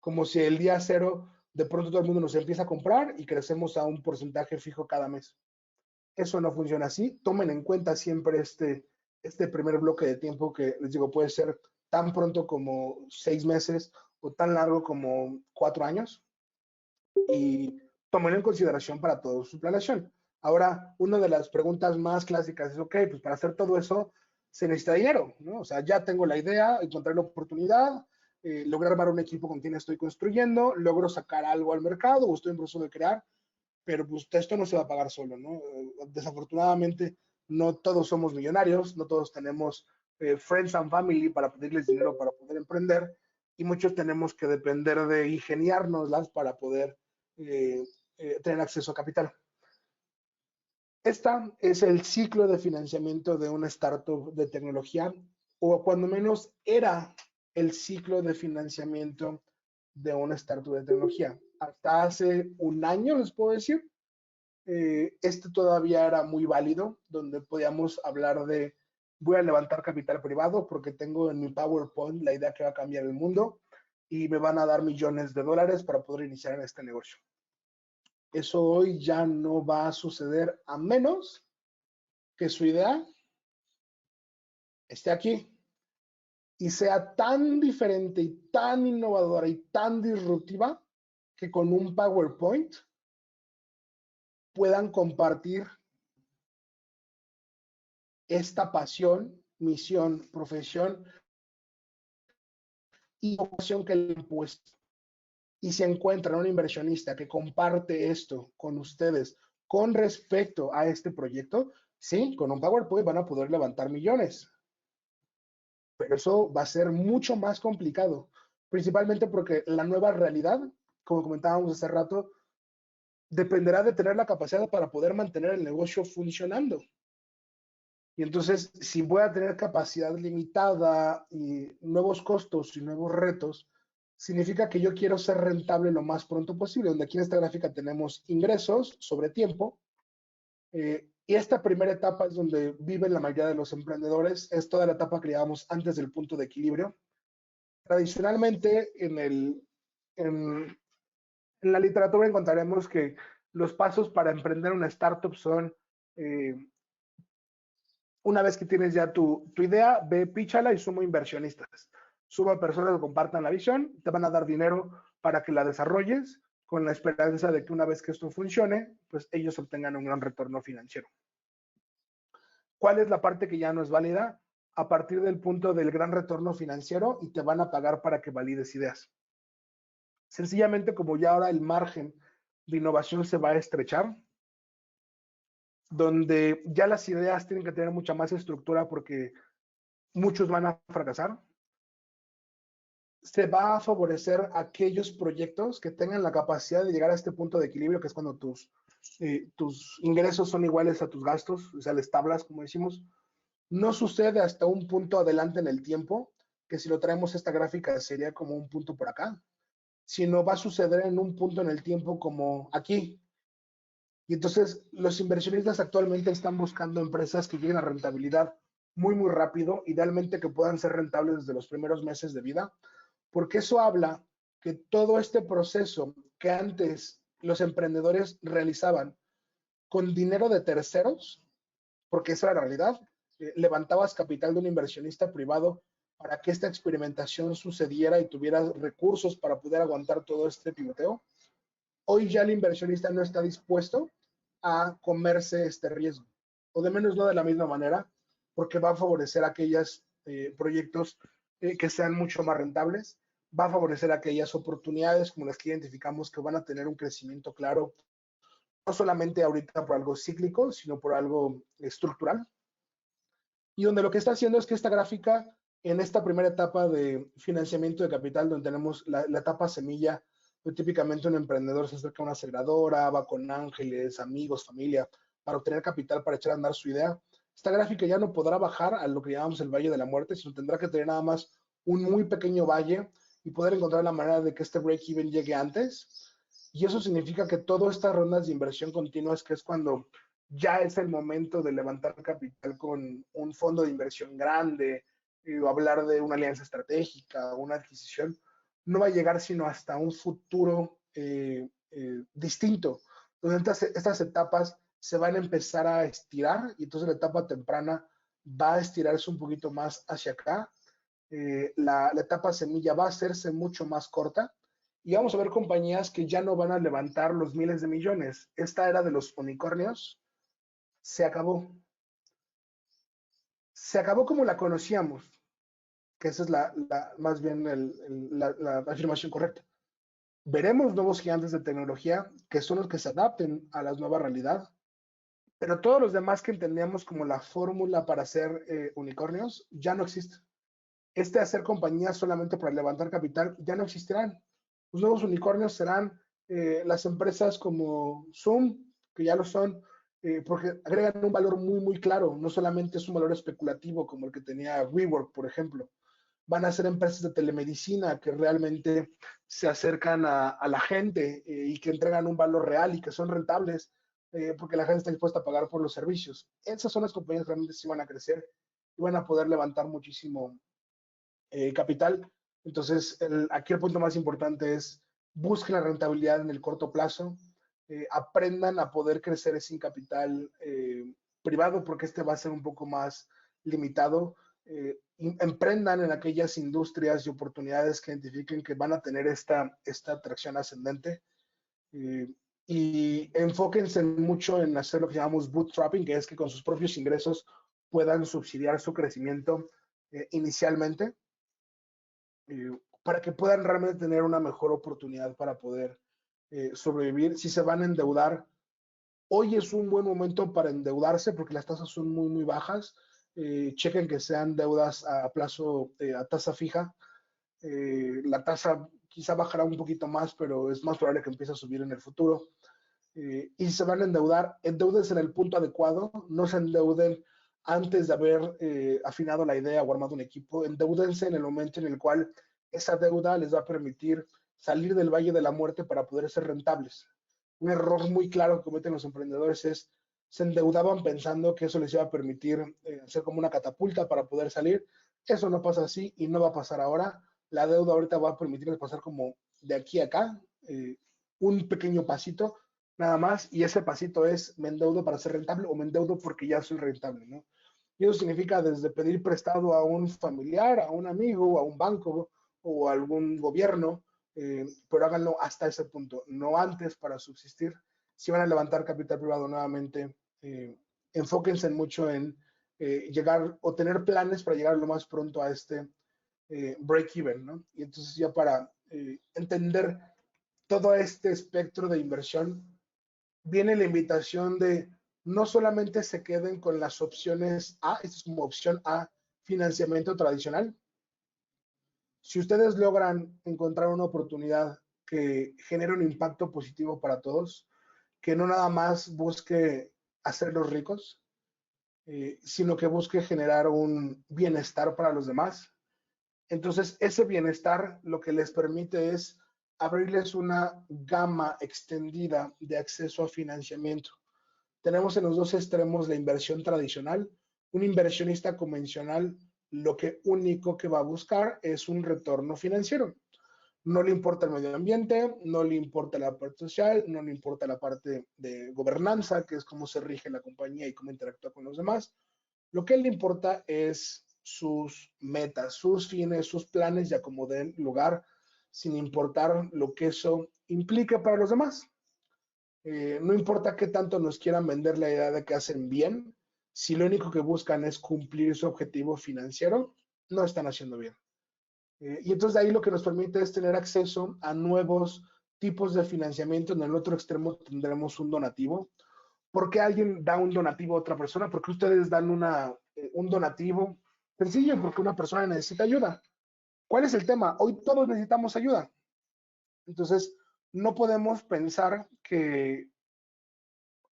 S2: como si el día cero de pronto todo el mundo nos empieza a comprar y crecemos a un porcentaje fijo cada mes. Eso no funciona así. Tomen en cuenta siempre este primer bloque de tiempo que les digo puede ser tan pronto como 6 meses o tan largo como 4 años y tomen en consideración para toda su planeación. Ahora, una de las preguntas más clásicas es, ok, pues para hacer todo eso se necesita dinero, ¿no? O sea, ya tengo la idea, encontré la oportunidad, logré armar un equipo con quien estoy construyendo, logro sacar algo al mercado o estoy en proceso de crear, pero pues esto no se va a pagar solo, ¿no? Desafortunadamente, no todos somos millonarios, no todos tenemos friends and family para pedirles dinero para poder emprender y muchos tenemos que depender de ingeniárnoslas para poder tener acceso a capital. Esta es el ciclo de financiamiento de una startup de tecnología, o cuando menos era el ciclo de financiamiento de una startup de tecnología. Hasta hace un año, les puedo decir, este todavía era muy válido, donde podíamos hablar de voy a levantar capital privado porque tengo en mi PowerPoint la idea que va a cambiar el mundo y me van a dar millones de dólares para poder iniciar en este negocio. Eso hoy ya no va a suceder a menos que su idea esté aquí y sea tan diferente y tan innovadora y tan disruptiva que con un PowerPoint puedan compartir esta pasión, misión, profesión y vocación que le han puesto. Y si encuentran un inversionista que comparte esto con ustedes con respecto a este proyecto, sí, con un PowerPoint van a poder levantar millones. Pero eso va a ser mucho más complicado, principalmente porque la nueva realidad, como comentábamos hace rato, dependerá de tener la capacidad para poder mantener el negocio funcionando. Y entonces, si voy a tener capacidad limitada y nuevos costos y nuevos retos, significa que yo quiero ser rentable lo más pronto posible, donde aquí en esta gráfica tenemos ingresos sobre tiempo. Y esta primera etapa es donde viven la mayoría de los emprendedores, es toda la etapa que llamamos antes del punto de equilibrio. Tradicionalmente, en la literatura encontraremos que los pasos para emprender una startup son una vez que tienes ya tu idea, ve, píchala y suma inversionistas. Suma personas que compartan la visión, te van a dar dinero para que la desarrolles con la esperanza de que una vez que esto funcione, pues ellos obtengan un gran retorno financiero. ¿Cuál es la parte que ya no es válida? A partir del punto del gran retorno financiero y te van a pagar para que valides ideas. Sencillamente, como ya ahora el margen de innovación se va a estrechar, donde ya las ideas tienen que tener mucha más estructura porque muchos van a fracasar, se va a favorecer aquellos proyectos que tengan la capacidad de llegar a este punto de equilibrio, que es cuando tus ingresos son iguales a tus gastos, o sea, les tablas, como decimos. No sucede hasta un punto adelante en el tiempo, que si lo traemos esta gráfica sería como un punto por acá, sino va a suceder en un punto en el tiempo como aquí. Y entonces los inversionistas actualmente están buscando empresas que lleguen a rentabilidad muy, muy rápido, idealmente que puedan ser rentables desde los primeros meses de vida, porque eso habla que todo este proceso que antes los emprendedores realizaban con dinero de terceros, porque esa era la realidad, levantabas capital de un inversionista privado para que esta experimentación sucediera y tuvieras recursos para poder aguantar todo este pivoteo. Hoy ya el inversionista no está dispuesto a comerse este riesgo, o de menos no de la misma manera, porque va a favorecer aquellos proyectos que sean mucho más rentables, va a favorecer aquellas oportunidades como las que identificamos que van a tener un crecimiento claro, no solamente ahorita por algo cíclico, sino por algo estructural. Y donde lo que está haciendo es que esta gráfica, en esta primera etapa de financiamiento de capital, donde tenemos la etapa semilla, pues típicamente un emprendedor se acerca a una aceleradora, va con ángeles, amigos, familia, para obtener capital para echar a andar su idea. Esta gráfica ya no podrá bajar a lo que llamamos el Valle de la Muerte, sino tendrá que tener nada más un muy pequeño valle y poder encontrar la manera de que este break-even llegue antes. Y eso significa que todas estas rondas de inversión continuas, que es cuando ya es el momento de levantar capital con un fondo de inversión grande, o hablar de una alianza estratégica, una adquisición, no va a llegar sino hasta un futuro distinto. Entonces estas etapas se van a empezar a estirar y entonces la etapa temprana va a estirarse un poquito más hacia acá. La etapa semilla va a hacerse mucho más corta y vamos a ver compañías que ya no van a levantar los miles de millones. Esta era de los unicornios se acabó. Se acabó como la conocíamos, que esa es más bien la afirmación correcta. Veremos nuevos gigantes de tecnología que son los que se adapten a la nueva realidad, pero todos los demás que entendíamos como la fórmula para hacer unicornios ya no existe. Hacer compañías solamente para levantar capital ya no existirán. Los nuevos unicornios serán las empresas como Zoom, que ya lo son, porque agregan un valor muy, muy claro. No solamente es un valor especulativo como el que tenía WeWork, por ejemplo. Van a ser empresas de telemedicina que realmente se acercan a la gente y que entregan un valor real y que son rentables porque la gente está dispuesta a pagar por los servicios. Esas son las compañías que realmente sí van a crecer y van a poder levantar muchísimo capital. Entonces, aquí el punto más importante es busquen la rentabilidad en el corto plazo, aprendan a poder crecer sin capital privado, porque este va a ser un poco más limitado. Emprendan en aquellas industrias y oportunidades que identifiquen que van a tener esta atracción ascendente. Y enfóquense mucho en hacer lo que llamamos bootstrapping, que es que con sus propios ingresos puedan subsidiar su crecimiento inicialmente para que puedan realmente tener una mejor oportunidad para poder sobrevivir. Si se van a endeudar, hoy es un buen momento para endeudarse porque las tasas son muy, muy bajas. Chequen que sean deudas a plazo, a tasa fija. La tasa quizá bajará un poquito más, pero es más probable que empiece a subir en el futuro. Y si se van a endeudar, endeudense en el punto adecuado, no se endeuden antes de haber afinado la idea o armado un equipo, endeudense en el momento en el cual esa deuda les va a permitir salir del valle de la muerte para poder ser rentables. Un error muy claro que cometen los emprendedores es se endeudaban pensando que eso les iba a permitir hacer como una catapulta para poder salir. Eso no pasa así y no va a pasar ahora. La deuda ahorita va a permitirles pasar como de aquí a acá, un pequeño pasito nada más, y ese pasito es me endeudo para ser rentable o me endeudo porque ya soy rentable, ¿no? Y eso significa desde pedir prestado a un familiar, a un amigo, a un banco o a algún gobierno, pero háganlo hasta ese punto, no antes para subsistir. Si van a levantar capital privado nuevamente, enfóquense mucho en llegar o tener planes para llegar lo más pronto a este break-even, ¿no? Y entonces ya para entender todo este espectro de inversión, viene la invitación de no solamente se queden con las opciones A, esto es como opción A, financiamiento tradicional. Si ustedes logran encontrar una oportunidad que genere un impacto positivo para todos, que no nada más busque hacerlos ricos, sino que busque generar un bienestar para los demás, entonces ese bienestar lo que les permite es abrirles una gama extendida de acceso a financiamiento. Tenemos en los dos extremos la inversión tradicional. Un inversionista convencional lo que único que va a buscar es un retorno financiero. No le importa el medio ambiente, no le importa la parte social, no le importa la parte de gobernanza, que es cómo se rige la compañía y cómo interactúa con los demás. Lo que le importa es sus metas, sus fines, sus planes y acomoden lugar sin importar lo que eso implique para los demás. No importa qué tanto nos quieran vender la idea de que hacen bien, si lo único que buscan es cumplir su objetivo financiero, no están haciendo bien. Y entonces de ahí lo que nos permite es tener acceso a nuevos tipos de financiamiento. En el otro extremo tendremos un donativo. ¿Por qué alguien da un donativo a otra persona? ¿Por qué ustedes dan un donativo? Sencillo, porque una persona necesita ayuda. ¿Cuál es el tema? Hoy todos necesitamos ayuda. Entonces, no podemos pensar que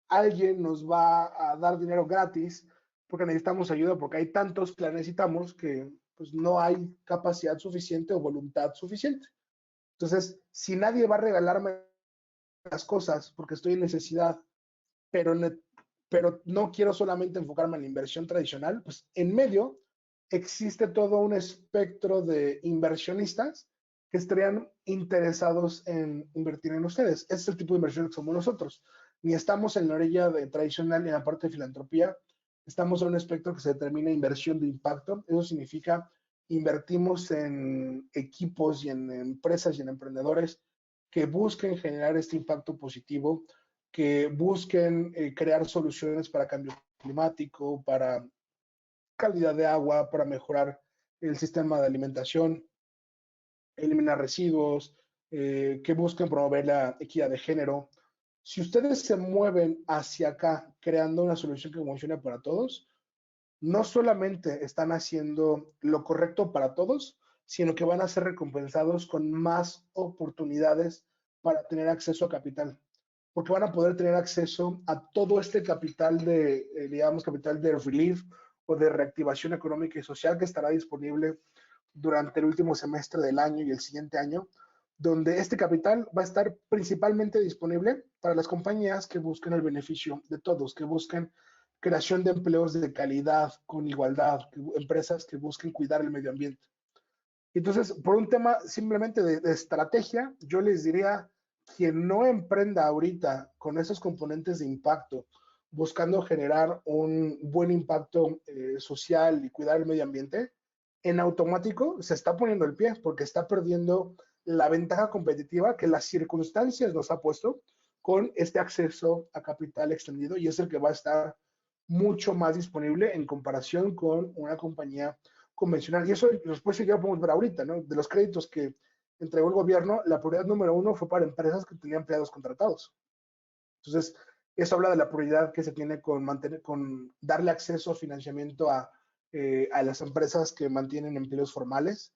S2: alguien nos va a dar dinero gratis porque necesitamos ayuda, porque hay tantos que la necesitamos que pues, no hay capacidad suficiente o voluntad suficiente. Entonces, si nadie va a regalarme las cosas porque estoy en necesidad, pero no quiero solamente enfocarme en la inversión tradicional, pues en medio existe todo un espectro de inversionistas que estarían interesados en invertir en ustedes. Ese es el tipo de inversión que somos nosotros. Ni estamos en la orilla de tradicional ni en la parte de filantropía, estamos en un espectro que se determina inversión de impacto. Eso significa invertimos en equipos y en empresas y en emprendedores que busquen generar este impacto positivo, que busquen crear soluciones para cambio climático, para calidad de agua, para mejorar el sistema de alimentación, eliminar residuos, que busquen promover la equidad de género. Si ustedes se mueven hacia acá creando una solución que funcione para todos, no solamente están haciendo lo correcto para todos, sino que van a ser recompensados con más oportunidades para tener acceso a capital, porque van a poder tener acceso a todo este capital de, digamos, capital de relief o de reactivación económica y social que estará disponible durante el último semestre del año y el siguiente año, donde este capital va a estar principalmente disponible para las compañías que busquen el beneficio de todos, que busquen creación de empleos de calidad, con igualdad, empresas que busquen cuidar el medio ambiente. Entonces, por un tema simplemente de estrategia, yo les diría, quien no emprenda ahorita con esos componentes de impacto, buscando generar un buen impacto social y cuidar el medio ambiente, en automático se está poniendo el pie porque está perdiendo la ventaja competitiva que las circunstancias nos ha puesto con este acceso a capital extendido, y es el que va a estar mucho más disponible en comparación con una compañía convencional. Y eso después ya lo podemos ver ahorita, ¿no? De los créditos que entregó el gobierno, la prioridad número uno fue para empresas que tenían empleados contratados. Entonces, eso habla de la prioridad que se tiene con, con darle acceso a financiamiento a las empresas que mantienen empleos formales,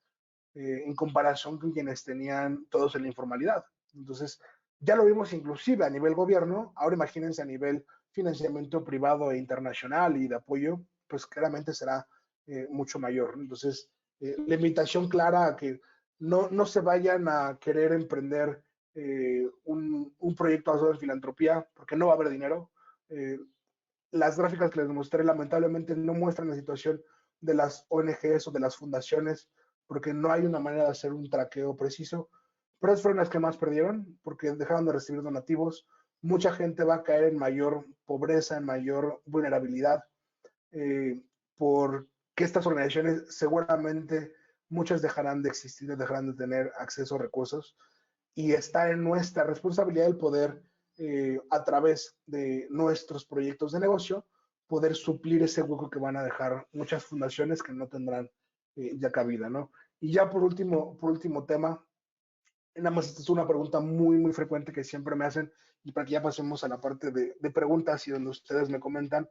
S2: en comparación con quienes tenían todos en la informalidad. Entonces, ya lo vimos inclusive a nivel gobierno, ahora imagínense a nivel financiamiento privado e internacional y de apoyo, pues claramente será mucho mayor. Entonces, la invitación clara a que no se vayan a querer emprender un proyecto basado en filantropía, porque no va a haber dinero. Las gráficas que les mostré lamentablemente no muestran la situación de las ONGs o de las fundaciones, porque no hay una manera de hacer un traqueo preciso, pero esas fueron las que más perdieron, porque dejaron de recibir donativos. Mucha gente va a caer en mayor pobreza, en mayor vulnerabilidad, porque estas organizaciones seguramente muchas dejarán de existir, dejarán de tener acceso a recursos, y está en nuestra responsabilidad el poder, a través de nuestros proyectos de negocio, poder suplir ese hueco que van a dejar muchas fundaciones que no tendrán ya cabida, ¿no? Y ya por último tema, nada más esta es una pregunta muy frecuente que siempre me hacen, y para que ya pasemos a la parte de preguntas y donde ustedes me comentan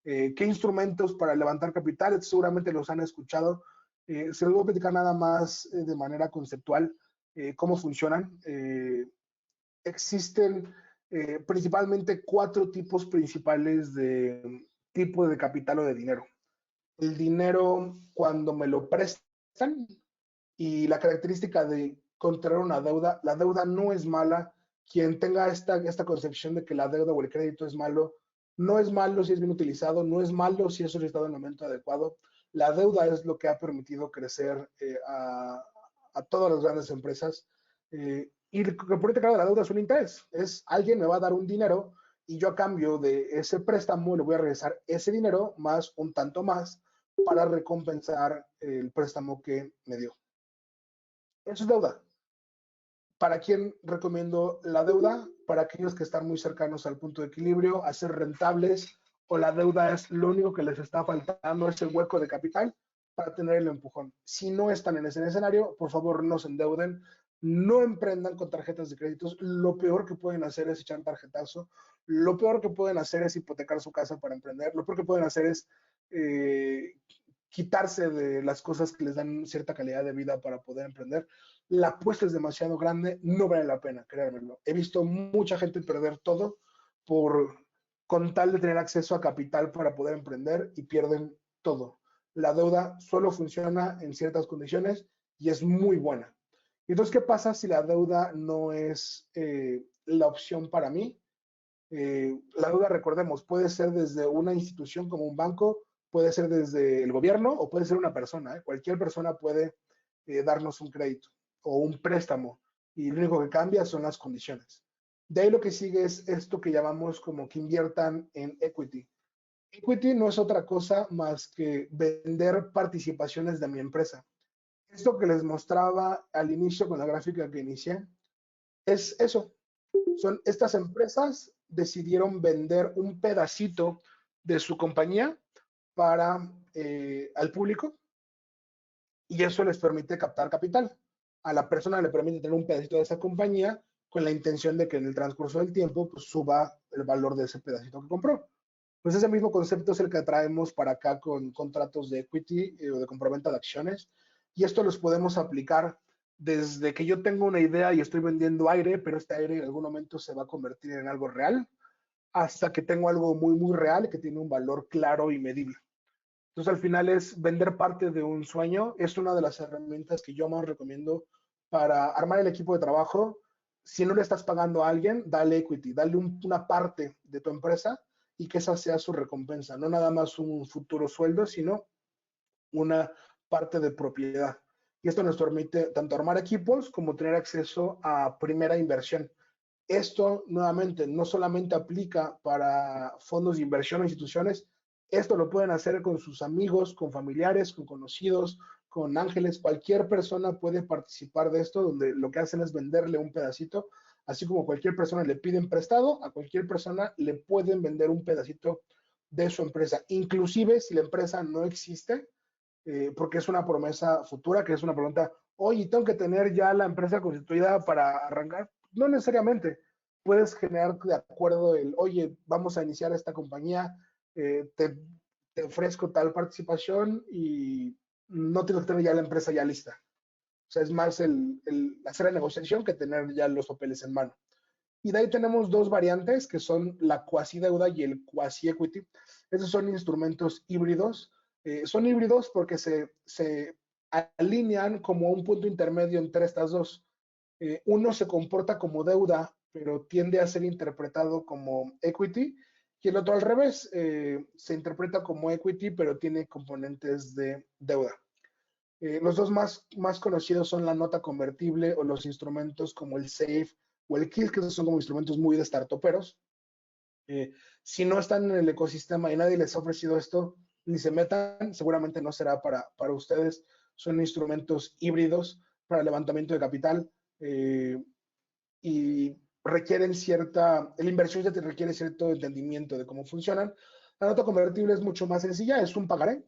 S2: qué instrumentos para levantar capital. Seguramente los han escuchado. Se los voy a platicar nada más de manera conceptual cómo funcionan. Existen principalmente 4 tipos principales de tipo de capital o de dinero. El dinero cuando me lo prestan, y la característica de contraer una deuda, la deuda no es mala. Quien tenga esta concepción de que la deuda o el crédito es malo, no es malo si es bien utilizado, no es malo si es solicitado en el momento adecuado. La deuda es lo que ha permitido crecer a todas las grandes empresas. Y el componente claro de la deuda es un interés. Es alguien me va a dar un dinero y yo a cambio de ese préstamo le voy a regresar ese dinero más un tanto más para recompensar el préstamo que me dio. Eso es deuda. ¿Para quién recomiendo la deuda? Para aquellos que están muy cercanos al punto de equilibrio, a ser rentables, o la deuda es lo único que les está faltando, ese hueco de capital para tener el empujón. Si no están en ese escenario, por favor no se endeuden, no emprendan con tarjetas de créditos. Lo peor que pueden hacer es echar tarjetazo, lo peor que pueden hacer es hipotecar su casa para emprender, lo peor que pueden hacer es quitarse de las cosas que les dan cierta calidad de vida para poder emprender. La apuesta es demasiado grande, no vale la pena, créanmelo. He visto mucha gente perder todo con tal de tener acceso a capital para poder emprender, y pierden todo. La deuda solo funciona en ciertas condiciones y es muy buena. Entonces, ¿qué pasa si la deuda no es la opción para mí? La deuda, recordemos, puede ser desde una institución como un banco, puede ser desde el gobierno o puede ser una persona. Cualquier persona puede darnos un crédito. o un préstamo, y lo único que cambia son las condiciones. De ahí lo que sigue es esto que llamamos como que inviertan en equity. Equity no es otra cosa más que vender participaciones de mi empresa. Esto que les mostraba al inicio con la gráfica que inicié, es eso. Son estas empresas decidieron vender un pedacito de su compañía para al público, y eso les permite captar capital. A la persona le permite tener un pedacito de esa compañía con la intención de que en el transcurso del tiempo pues, suba el valor de ese pedacito que compró. Pues ese mismo concepto es el que traemos para acá con contratos de equity o de compraventa de acciones, y esto los podemos aplicar desde que yo tengo una idea y estoy vendiendo aire, pero este aire en algún momento se va a convertir en algo real, hasta que tengo algo muy, muy real que tiene un valor claro y medible. Entonces, al final es vender parte de un sueño. Es una de las herramientas que yo más recomiendo para armar el equipo de trabajo. Si no le estás pagando a alguien, dale equity, dale una parte de tu empresa y que esa sea su recompensa. No nada más un futuro sueldo, sino una parte de propiedad. Y esto nos permite tanto armar equipos como tener acceso a primera inversión. Esto, nuevamente, no solamente aplica para fondos de inversión o instituciones, esto lo pueden hacer con sus amigos, con familiares, con conocidos, con ángeles. Cualquier persona puede participar de esto, donde lo que hacen es venderle un pedacito, así como cualquier persona le piden prestado, a cualquier persona le pueden vender un pedacito de su empresa, inclusive si la empresa no existe, porque es una promesa futura, que es una pregunta, oye, ¿tengo que tener ya la empresa constituida para arrancar? No necesariamente. Puedes generar de acuerdo el, oye, vamos a iniciar esta compañía, te ofrezco tal participación y no tienes que tener ya la empresa ya lista. O sea, es más el hacer la negociación que tener ya los papeles en mano. Y de ahí tenemos dos variantes, que son la cuasi deuda y el cuasi equity. Esos son instrumentos híbridos. Son híbridos porque se alinean como un punto intermedio entre estas dos. Uno se comporta como deuda, pero tiende a ser interpretado como equity, y el otro al revés, se interpreta como equity, pero tiene componentes de deuda. Los dos más conocidos son la nota convertible o los instrumentos como el SAFE o el KISS, que son como instrumentos muy de startuperos. Si no están en el ecosistema y nadie les ha ofrecido esto, ni se metan, seguramente no será para ustedes. Son instrumentos híbridos para levantamiento de capital, y requieren la inversión ya te requiere cierto entendimiento de cómo funcionan. La nota convertible es mucho más sencilla, es un pagaré.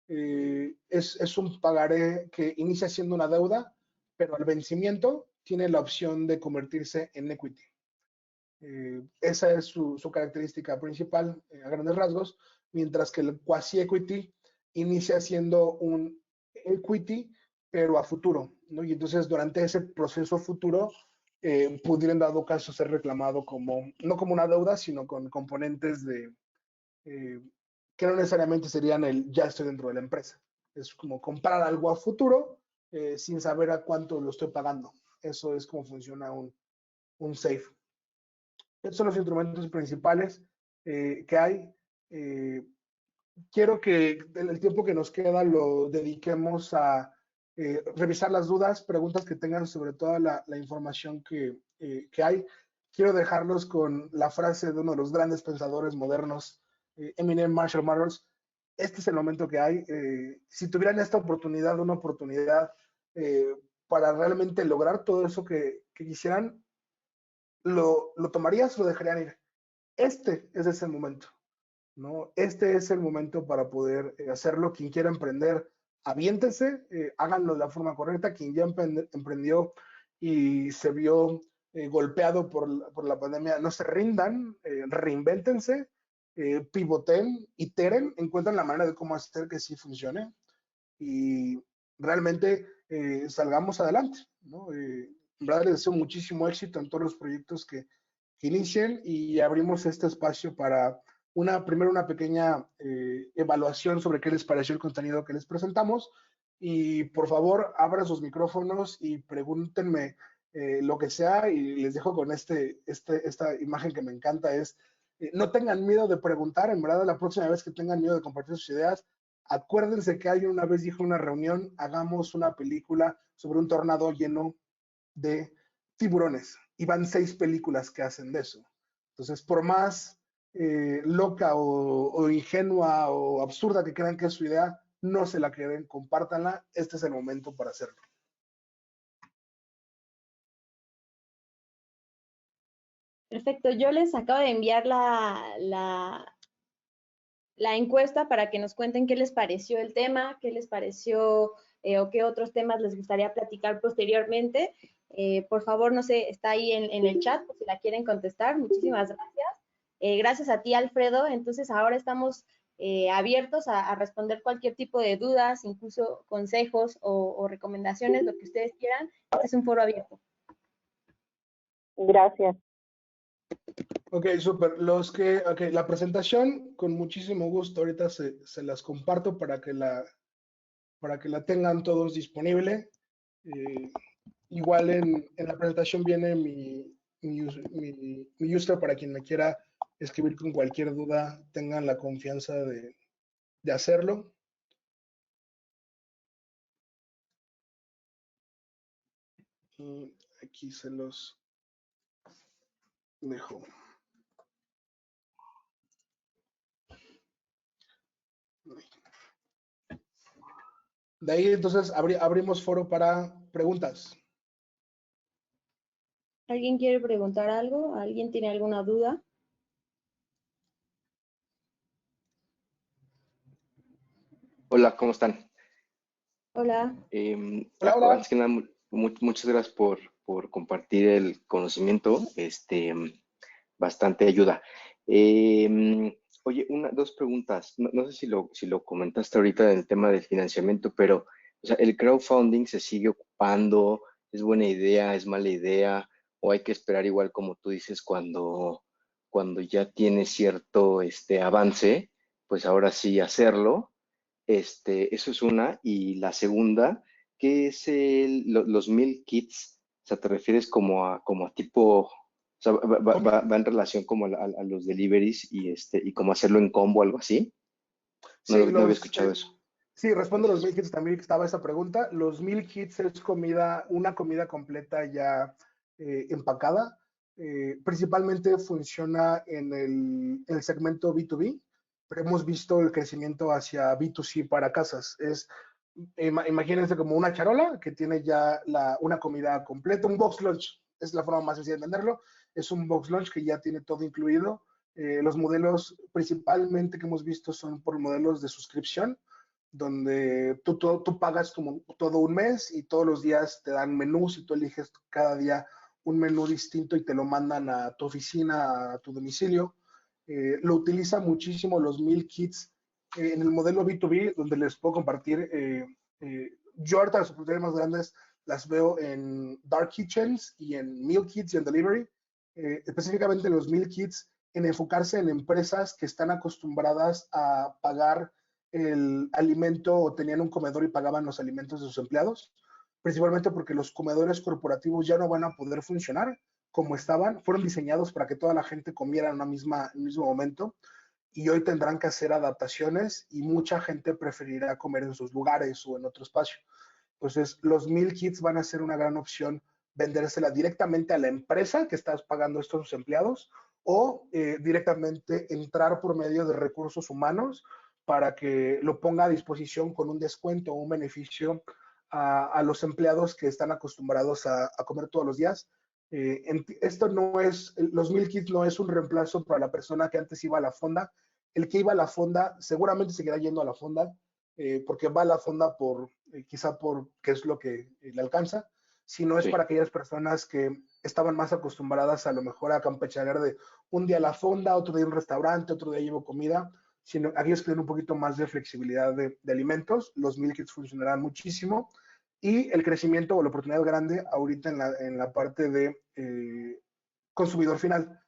S2: Es un pagaré que inicia siendo una deuda, pero al vencimiento tiene la opción de convertirse en equity. Esa es su característica principal a grandes rasgos, mientras que el quasi equity inicia siendo un equity, pero a futuro, ¿no? Y entonces durante ese proceso futuro pudiera en dado caso ser reclamado como, no como una deuda, sino con componentes que no necesariamente serían el ya estoy dentro de la empresa. Es como comprar algo a futuro sin saber a cuánto lo estoy pagando. Eso es como funciona un SAFE. Estos son los instrumentos principales que hay. Quiero que el tiempo que nos queda lo dediquemos a revisar las dudas, preguntas que tengan sobre toda la información que hay. Quiero dejarlos con la frase de uno de los grandes pensadores modernos, Eminem Marshall Mathers. Este es el momento que hay. Si tuvieran esta oportunidad, una oportunidad para realmente lograr todo eso que quisieran, lo tomarías, lo dejarían ir. Este es ese momento, ¿no? Este es el momento para poder hacerlo. Quien quiera emprender, aviéntense, háganlo de la forma correcta. Quien ya emprendió y se vio golpeado por la pandemia, no se rindan, reinvéntense, pivoten, iteren, encuentren la manera de cómo hacer que sí funcione y realmente salgamos adelante, ¿no? En verdad les deseo muchísimo éxito en todos los proyectos que inicien, y abrimos este espacio para primero una pequeña evaluación sobre qué les pareció el contenido que les presentamos, y por favor abran sus micrófonos y pregúntenme lo que sea, y les dejo con esta imagen que me encanta, es no tengan miedo de preguntar. En verdad la próxima vez que tengan miedo de compartir sus ideas, acuérdense que alguien una vez dijo en una reunión, hagamos una película sobre un tornado lleno de tiburones. Y van 6 películas que hacen de eso. Entonces, por más loca o ingenua o absurda que crean que es su idea, no se la queden, compártanla. Este es el momento para hacerlo.
S1: Perfecto, yo les acabo de enviar la encuesta para que nos cuenten qué les pareció el tema, qué les pareció o qué otros temas les gustaría platicar posteriormente. Por favor, no sé, está ahí en el chat por si la quieren contestar. Muchísimas gracias. Gracias a ti, Alfredo. Entonces, ahora estamos abiertos a responder cualquier tipo de dudas, incluso consejos o recomendaciones, lo que ustedes quieran. Este es un foro abierto.
S3: Gracias.
S2: Ok, súper. La presentación, con muchísimo gusto, ahorita se las comparto para que la tengan todos disponible. Igual en la presentación viene mi user para quien me quiera escribir con cualquier duda, tengan la confianza de hacerlo. Y aquí se los dejo. De ahí entonces abrimos foro para preguntas.
S1: ¿Alguien quiere preguntar algo? ¿Alguien tiene alguna duda?
S4: Hola, ¿cómo están?
S1: Hola.
S2: Hola, hola.
S4: Antes que nada, muchas gracias por compartir el conocimiento, bastante ayuda. Oye, dos preguntas. No sé si lo comentaste ahorita en el tema del financiamiento, pero o sea, ¿el crowdfunding se sigue ocupando? ¿Es buena idea? ¿Es mala idea? ¿O hay que esperar igual como tú dices cuando ya tiene cierto avance, pues ahora sí hacerlo? Eso es una. Y la segunda, ¿qué es los meal kits? O sea, ¿te refieres como a tipo, o sea, va en relación como a los deliveries y cómo hacerlo en combo, algo así? No,
S2: Sí,
S4: no había escuchado eso.
S2: sí, respondo a los meal kits también, que estaba esa pregunta. Los meal kits es una comida completa ya empacada. Principalmente funciona en el segmento B2B, pero hemos visto el crecimiento hacia B2C para casas. Imagínense como una charola que tiene ya una comida completa, un box lunch, es la forma más sencilla de entenderlo. Es un box lunch que ya tiene todo incluido. Los modelos principalmente que hemos visto son por modelos de suscripción, donde tú pagas como todo un mes y todos los días te dan menús y tú eliges cada día un menú distinto y te lo mandan a tu oficina, a tu domicilio. Lo utiliza muchísimo los meal kits en el modelo B2B, donde les puedo compartir. Yo ahorita las oportunidades más grandes las veo en dark kitchens y en meal kits y en delivery. Específicamente los meal kits, en enfocarse en empresas que están acostumbradas a pagar el alimento o tenían un comedor y pagaban los alimentos de sus empleados, principalmente porque los comedores corporativos ya no van a poder funcionar como estaban, fueron diseñados para que toda la gente comiera en un mismo momento y hoy tendrán que hacer adaptaciones y mucha gente preferirá comer en sus lugares o en otro espacio. Entonces, los meal kits van a ser una gran opción vendérsela directamente a la empresa que está pagando esto a sus empleados o directamente entrar por medio de recursos humanos para que lo ponga a disposición con un descuento o un beneficio a los empleados que están acostumbrados a comer todos los días. Esto no es, los meal kits no es un reemplazo para la persona que antes iba a la fonda. El que iba a la fonda seguramente seguirá yendo a la fonda porque va a la fonda quizá por qué es lo que le alcanza, sino es
S4: Sí.
S2: para aquellas personas que estaban más acostumbradas a lo mejor a campechanear de un día a la fonda, otro día a un restaurante, otro día llevo comida, sino aquellos que tienen un poquito más de flexibilidad de alimentos, los meal kits funcionarán muchísimo y el crecimiento o la oportunidad grande ahorita en la parte de consumidor final.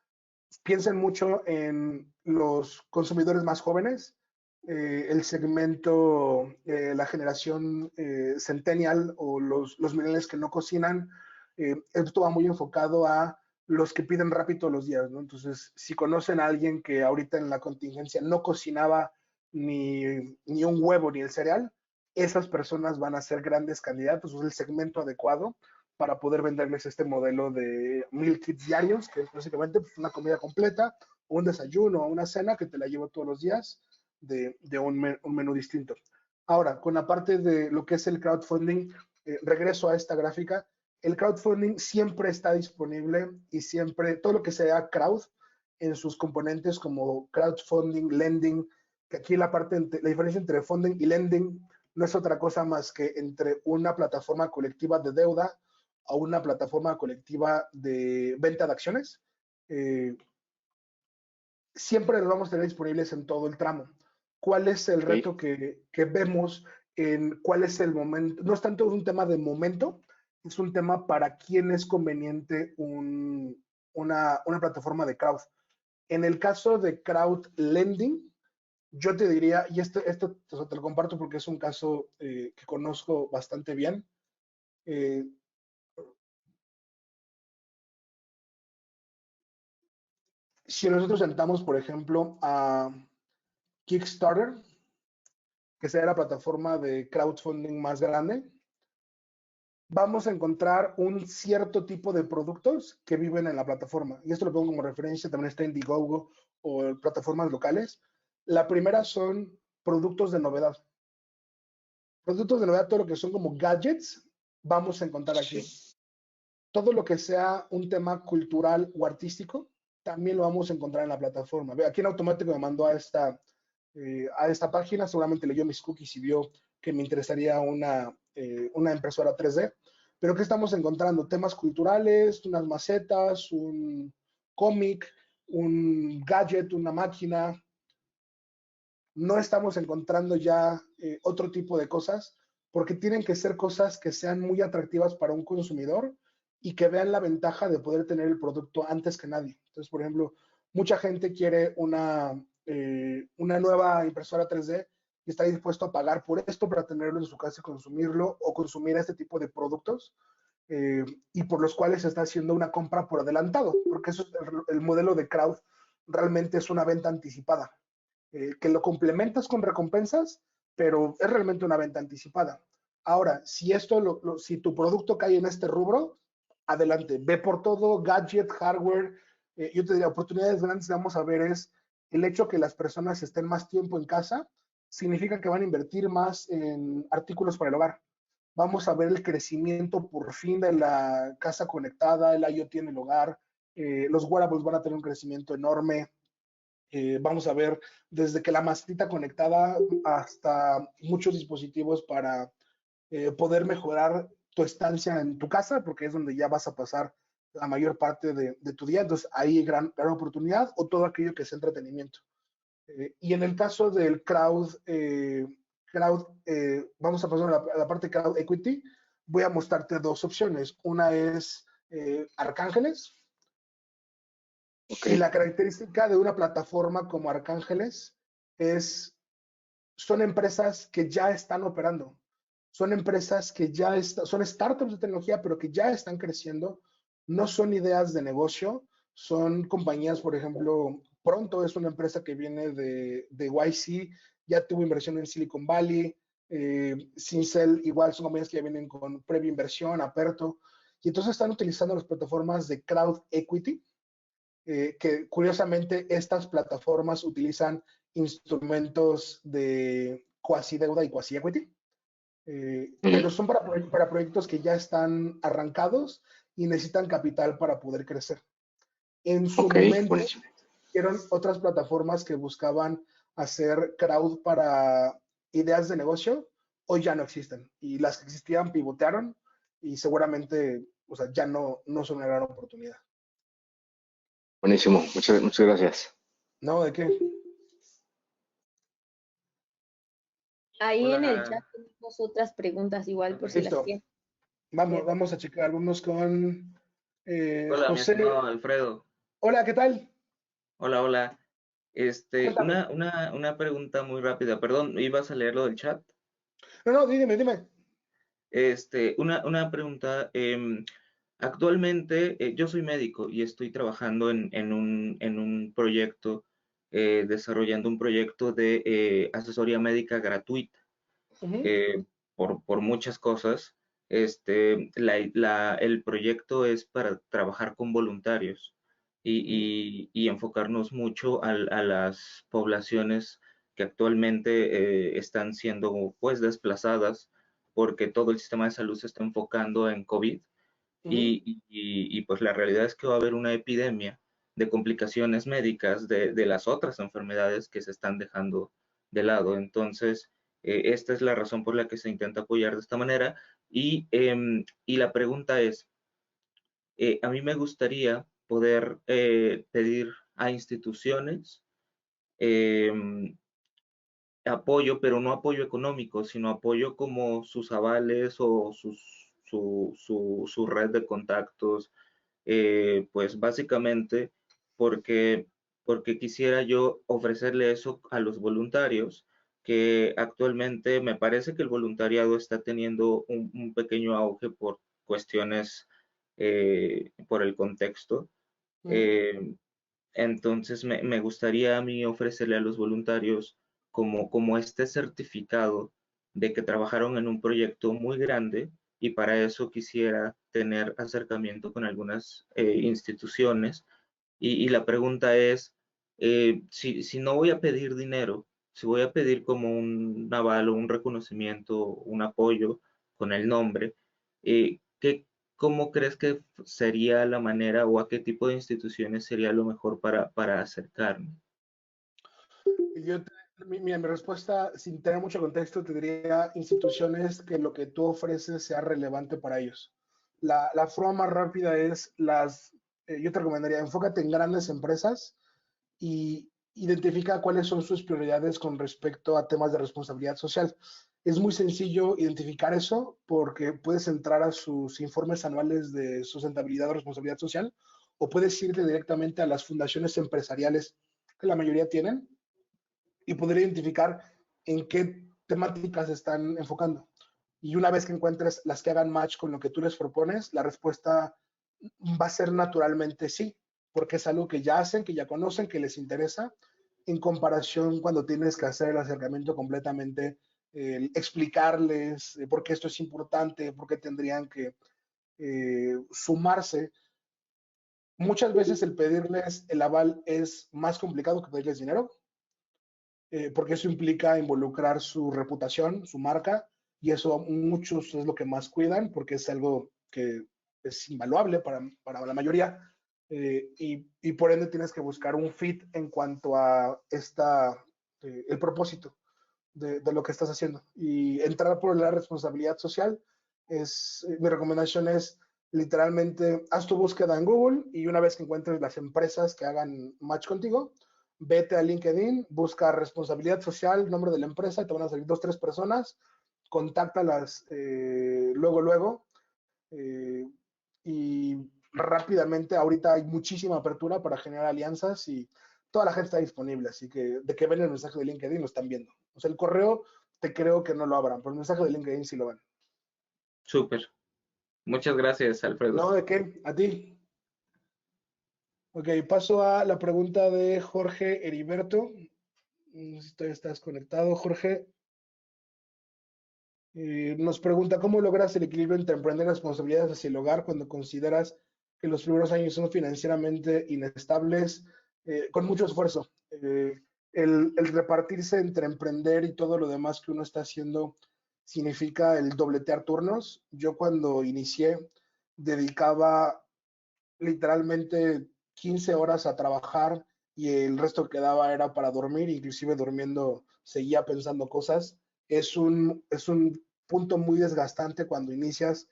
S2: Piensen mucho en los consumidores más jóvenes, el segmento, la generación centennial o los millennials que no cocinan. Esto va muy enfocado a los que piden rápido todos los días, ¿no? Entonces, si conocen a alguien que ahorita en la contingencia no cocinaba ni un huevo, ni el cereal, esas personas van a ser grandes candidatos, es el segmento adecuado para poder venderles este modelo de meal kits diarios, que es básicamente pues, una comida completa, un desayuno o una cena que te la llevo todos los días de un menú distinto. Ahora, con la parte de lo que es el crowdfunding, regreso a esta gráfica, el crowdfunding siempre está disponible y siempre, todo lo que sea crowd en sus componentes como crowdfunding, lending, que aquí la diferencia entre funding y lending no es otra cosa más que entre una plataforma colectiva de deuda o una plataforma colectiva de venta de acciones. Siempre los vamos a tener disponibles en todo el tramo. ¿Cuál es el reto que vemos en cuál es el momento? No es tanto un tema de momento, es un tema para quién es conveniente una plataforma de crowd. En el caso de crowd lending, yo te diría, y esto te lo comparto porque es un caso que conozco bastante bien. Si nosotros sentamos, por ejemplo, a Kickstarter, que sea la plataforma de crowdfunding más grande, vamos a encontrar un cierto tipo de productos que viven en la plataforma. Y esto lo pongo como referencia, también está Indiegogo o plataformas locales. La primera son productos de novedad. Productos de novedad, todo lo que son como gadgets, vamos a encontrar aquí. Todo lo que sea un tema cultural o artístico, también lo vamos a encontrar en la plataforma. Ve, aquí en automático me mandó a esta página, seguramente leyó mis cookies y vio que me interesaría una impresora 3D. Pero ¿qué estamos encontrando? Temas culturales, unas macetas, un cómic, un gadget, una máquina. No estamos encontrando ya otro tipo de cosas porque tienen que ser cosas que sean muy atractivas para un consumidor y que vean la ventaja de poder tener el producto antes que nadie. Entonces, por ejemplo, mucha gente quiere una nueva impresora 3D y está dispuesto a pagar por esto para tenerlo en su casa y consumirlo o consumir este tipo de productos y por los cuales se está haciendo una compra por adelantado, porque eso es el modelo de crowd, realmente es una venta anticipada que lo complementas con recompensas, pero es realmente una venta anticipada. Ahora, si tu producto cae en este rubro, adelante, ve por todo, gadget, hardware. Yo te diría, oportunidades grandes que vamos a ver es el hecho que las personas estén más tiempo en casa, significa que van a invertir más en artículos para el hogar. Vamos a ver el crecimiento por fin de la casa conectada, el IoT en el hogar, los wearables van a tener un crecimiento enorme. Vamos a ver desde que la masita conectada hasta muchos dispositivos para poder mejorar tu estancia en tu casa, porque es donde ya vas a pasar la mayor parte de tu día. Entonces, ahí hay gran oportunidad o todo aquello que es entretenimiento. Y en el caso del vamos a pasar a la parte crowd equity. Voy a mostrarte dos opciones. Una es Arcángeles. Y la característica de una plataforma como Arcángeles son empresas que ya están operando. Son empresas que son startups de tecnología, pero que ya están creciendo. No son ideas de negocio, son compañías, por ejemplo, Pronto es una empresa que viene de YC, ya tuvo inversión en Silicon Valley. Sincel igual son compañías que ya vienen con previa inversión, Aperto. Y entonces están utilizando las plataformas de crowd equity, que curiosamente estas plataformas utilizan instrumentos de cuasi deuda y cuasi equity, pero son para proyectos que ya están arrancados y necesitan capital para poder crecer. En su momento, eran otras plataformas que buscaban hacer crowd para ideas de negocio, hoy ya no existen. Y las que existían pivotearon y seguramente, o sea, ya no son una gran oportunidad.
S4: Buenísimo, muchas gracias.
S2: No, ¿de qué?
S1: Ahí
S3: Hola.
S1: en el chat tenemos otras preguntas igual por si las quieren.
S2: Vamos a checar. Vamos con
S3: Hola, mi
S2: José.
S3: estimado Alfredo.
S2: Hola, ¿qué tal?
S3: Hola.
S2: Cuéntame.
S3: Una pregunta muy rápida. Perdón, ¿ibas a leerlo del chat?
S2: No, dime.
S3: Una pregunta. Actualmente yo soy médico y estoy trabajando en un proyecto desarrollando un proyecto de asesoría médica gratuita por muchas cosas. El proyecto es para trabajar con voluntarios y enfocarnos mucho a las poblaciones que actualmente están siendo pues desplazadas porque todo el sistema de salud se está enfocando en COVID pues la realidad es que va a haber una epidemia de complicaciones médicas de las otras enfermedades que se están dejando de lado. Entonces, esta es la razón por la que se intenta apoyar de esta manera. Y la pregunta es, a mí me gustaría poder pedir a instituciones apoyo, pero no apoyo económico, sino apoyo como sus avales o su red de contactos, pues básicamente porque, porque quisiera yo ofrecerle eso a los voluntarios, que actualmente me parece que el voluntariado está teniendo un pequeño auge por cuestiones, por el contexto. Eh, entonces me gustaría a mí ofrecerle a los voluntarios como este certificado de que trabajaron en un proyecto muy grande y para eso quisiera tener acercamiento con algunas instituciones. Y la pregunta es, si no voy a pedir dinero, si voy a pedir como un aval o un reconocimiento, un apoyo con el nombre, ¿cómo crees que sería la manera o a qué tipo de instituciones sería lo mejor para acercarme?
S2: Mi respuesta, sin tener mucho contexto, te diría instituciones que lo que tú ofreces sea relevante para ellos. La forma más rápida es yo te recomendaría, enfócate en grandes empresas y identifica cuáles son sus prioridades con respecto a temas de responsabilidad social. Es muy sencillo identificar eso porque puedes entrar a sus informes anuales de sustentabilidad o responsabilidad social o puedes irte directamente a las fundaciones empresariales que la mayoría tienen y poder identificar en qué temáticas están enfocando. Y una vez que encuentres las que hagan match con lo que tú les propones, la respuesta va a ser naturalmente sí, porque es algo que ya hacen, que ya conocen, que les interesa, en comparación cuando tienes que hacer el acercamiento completamente, explicarles por qué esto es importante, por qué tendrían que sumarse. Muchas veces el pedirles el aval es más complicado que pedirles dinero, porque eso implica involucrar su reputación, su marca, y eso muchos es lo que más cuidan, porque es algo que es invaluable para la mayoría, y por ende tienes que buscar un fit en cuanto a el propósito de lo que estás haciendo. Y entrar por la responsabilidad social, mi recomendación es literalmente, haz tu búsqueda en Google y una vez que encuentres las empresas que hagan match contigo, vete a LinkedIn, busca responsabilidad social, nombre de la empresa, te van a salir 2, 3 personas, contáctalas luego, eh, y rápidamente, ahorita hay muchísima apertura para generar alianzas y toda la gente está disponible, así que de que ven el mensaje de LinkedIn lo están viendo. O sea, el correo te creo que no lo abran, pero el mensaje de LinkedIn sí lo ven.
S3: Súper. Muchas gracias, Alfredo.
S2: No, ¿de qué? A ti. Ok, paso a la pregunta de Jorge Heriberto. No sé si todavía estás conectado, Jorge. Nos pregunta, ¿cómo logras el equilibrio entre emprender responsabilidades hacia el hogar cuando consideras que los primeros años son financieramente inestables, con mucho esfuerzo? El repartirse entre emprender y todo lo demás que uno está haciendo significa el dobletear turnos. Yo cuando inicié dedicaba literalmente 15 horas a trabajar y el resto que daba era para dormir, inclusive durmiendo seguía pensando cosas. Es un punto muy desgastante cuando inicias,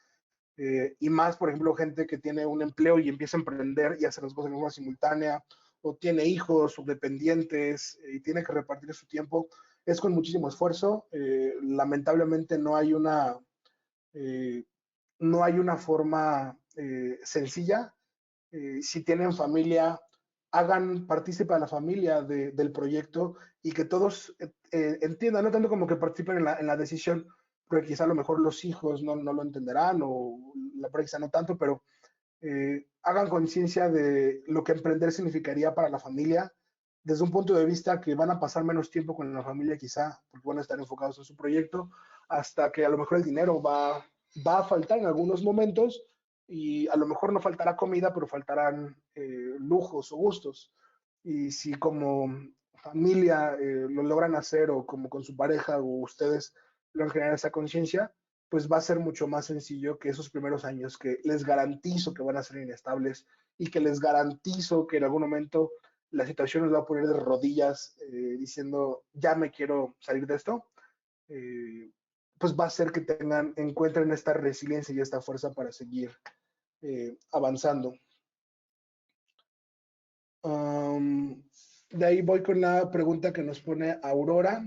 S2: y más, por ejemplo, gente que tiene un empleo y empieza a emprender y hace las cosas de forma simultánea, o tiene hijos o dependientes y tiene que repartir su tiempo, es con muchísimo esfuerzo. Lamentablemente eh, no hay una forma sencilla. Si tienen familia, hagan partícipe a la familia del proyecto y que todos entiendan, no tanto como que participen en la decisión, porque quizá a lo mejor los hijos no lo entenderán o la pareja no tanto, pero hagan conciencia de lo que emprender significaría para la familia desde un punto de vista que van a pasar menos tiempo con la familia quizá, porque van a estar enfocados en su proyecto, hasta que a lo mejor el dinero va a faltar en algunos momentos y a lo mejor no faltará comida, pero faltarán lujos o gustos. Y si como familia lo logran hacer o como con su pareja o ustedes logran generar esa conciencia, pues va a ser mucho más sencillo que esos primeros años que les garantizo que van a ser inestables y que les garantizo que en algún momento la situación nos va a poner de rodillas diciendo, ya me quiero salir de esto, pues va a ser que encuentren esta resiliencia y esta fuerza para seguir avanzando. De ahí voy con la pregunta que nos pone Aurora.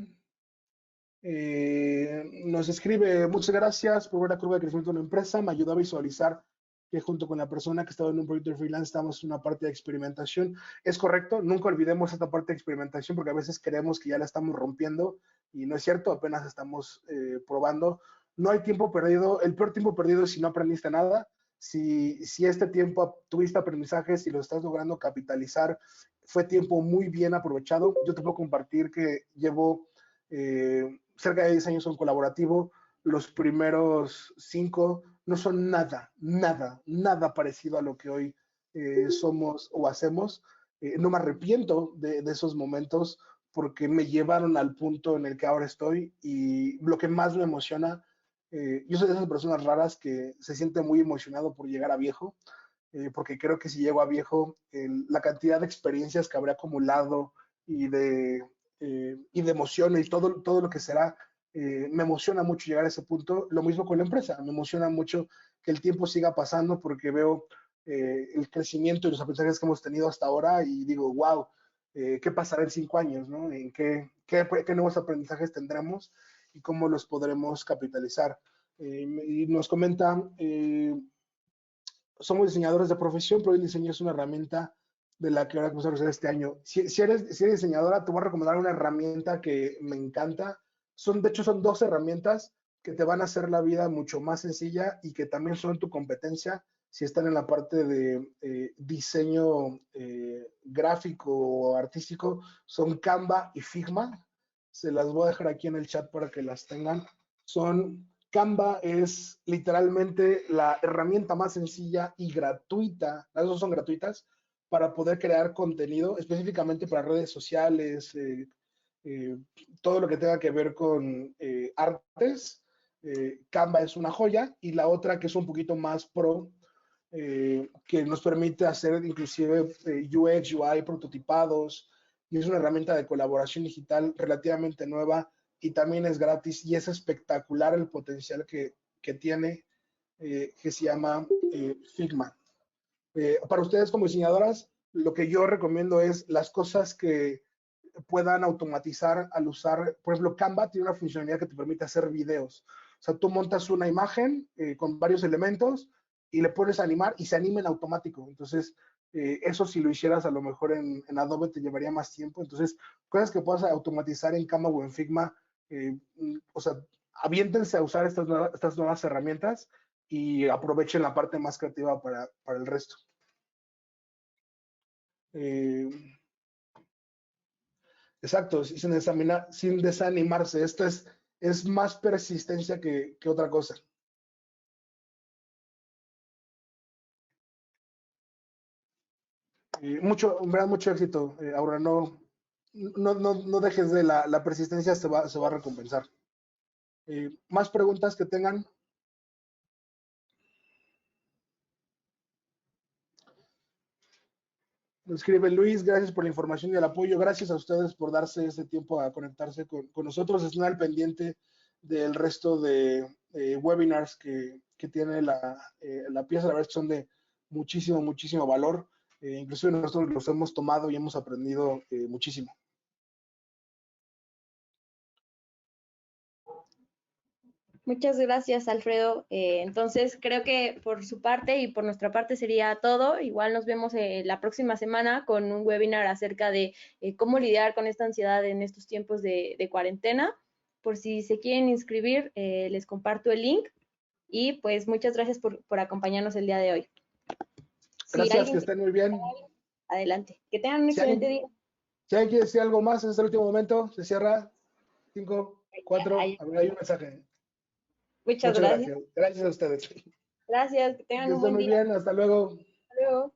S2: Nos escribe, muchas gracias por ver la curva de crecimiento de una empresa, me ayudó a visualizar que junto con la persona que estaba en un proyecto de freelance estamos en una parte de experimentación. Es correcto, nunca olvidemos esta parte de experimentación porque a veces creemos que ya la estamos rompiendo y no es cierto, apenas estamos probando. No hay tiempo perdido, el peor tiempo perdido es si no aprendiste nada. Si este tiempo tuviste aprendizajes y lo estás logrando capitalizar, fue tiempo muy bien aprovechado. Yo te puedo compartir que llevo cerca de 10 años en colaborativo. Los primeros 5 no son nada parecido a lo que hoy somos o hacemos. No me arrepiento de esos momentos porque me llevaron al punto en el que ahora estoy y lo que más me emociona, yo soy de esas personas raras que se siente muy emocionado por llegar a viejo, porque creo que si llego a viejo, la cantidad de experiencias que habré acumulado y de emociones y todo lo que será, me emociona mucho llegar a ese punto. Lo mismo con la empresa, me emociona mucho que el tiempo siga pasando porque veo el crecimiento y los aprendizajes que hemos tenido hasta ahora y digo, wow, ¿qué pasará en 5 años? ¿No? ¿En qué nuevos aprendizajes tendremos y cómo los podremos capitalizar? Y nos comenta, somos diseñadores de profesión, pero el diseño es una herramienta de la que ahora vamos a usar este año. Si eres diseñadora, te voy a recomendar una herramienta que me encanta. De hecho, son 2 herramientas que te van a hacer la vida mucho más sencilla y que también son tu competencia si están en la parte de diseño gráfico o artístico. Son Canva y Figma. Se las voy a dejar aquí en el chat para que las tengan. Canva es literalmente la herramienta más sencilla y gratuita, las 2 son gratuitas, para poder crear contenido específicamente para redes sociales, todo lo que tenga que ver con artes. Canva es una joya y la otra que es un poquito más pro, que nos permite hacer inclusive UX, UI, prototipados, y es una herramienta de colaboración digital relativamente nueva y también es gratis y es espectacular el potencial que tiene, que se llama Figma. Para ustedes como diseñadoras, lo que yo recomiendo es las cosas que puedan automatizar al usar, por ejemplo, Canva tiene una funcionalidad que te permite hacer videos. O sea, tú montas una imagen con varios elementos y le pones a animar y se anima en automático. Entonces, eso si lo hicieras a lo mejor en Adobe te llevaría más tiempo. Entonces, cosas que puedas automatizar en Canva o en Figma, o sea, aviéntense a usar estas nuevas herramientas y aprovechen la parte más creativa para el resto. Exacto, sin desanimarse. Esto es más persistencia que otra cosa. En verdad, mucho éxito. Ahora no dejes de la persistencia, se va a recompensar. Más preguntas que tengan. Escribe Luis, gracias por la información y el apoyo. Gracias a ustedes por darse ese tiempo a conectarse con nosotros. Están al pendiente del resto de webinars que tiene la pieza. La verdad es que son de muchísimo valor. Inclusive nosotros los hemos tomado y hemos aprendido muchísimo.
S1: Muchas gracias, Alfredo. Entonces, creo que por su parte y por nuestra parte sería todo. Igual nos vemos la próxima semana con un webinar acerca de cómo lidiar con esta ansiedad en estos tiempos de cuarentena. Por si se quieren inscribir, les comparto el link. Y pues muchas gracias por acompañarnos el día de hoy.
S2: Gracias, que estén muy bien.
S1: Adelante. Que tengan un excelente día.
S2: Si alguien quiere decir algo más, es el último momento, se cierra. 5, 4,
S1: Ahí.
S2: hay un mensaje.
S1: Muchas
S2: Muchas
S1: gracias.
S2: gracias. Gracias a ustedes.
S1: Gracias, que
S2: Que
S1: tengan un
S2: estén
S1: buen
S2: muy
S1: día.
S2: bien, hasta luego.
S1: Hasta luego.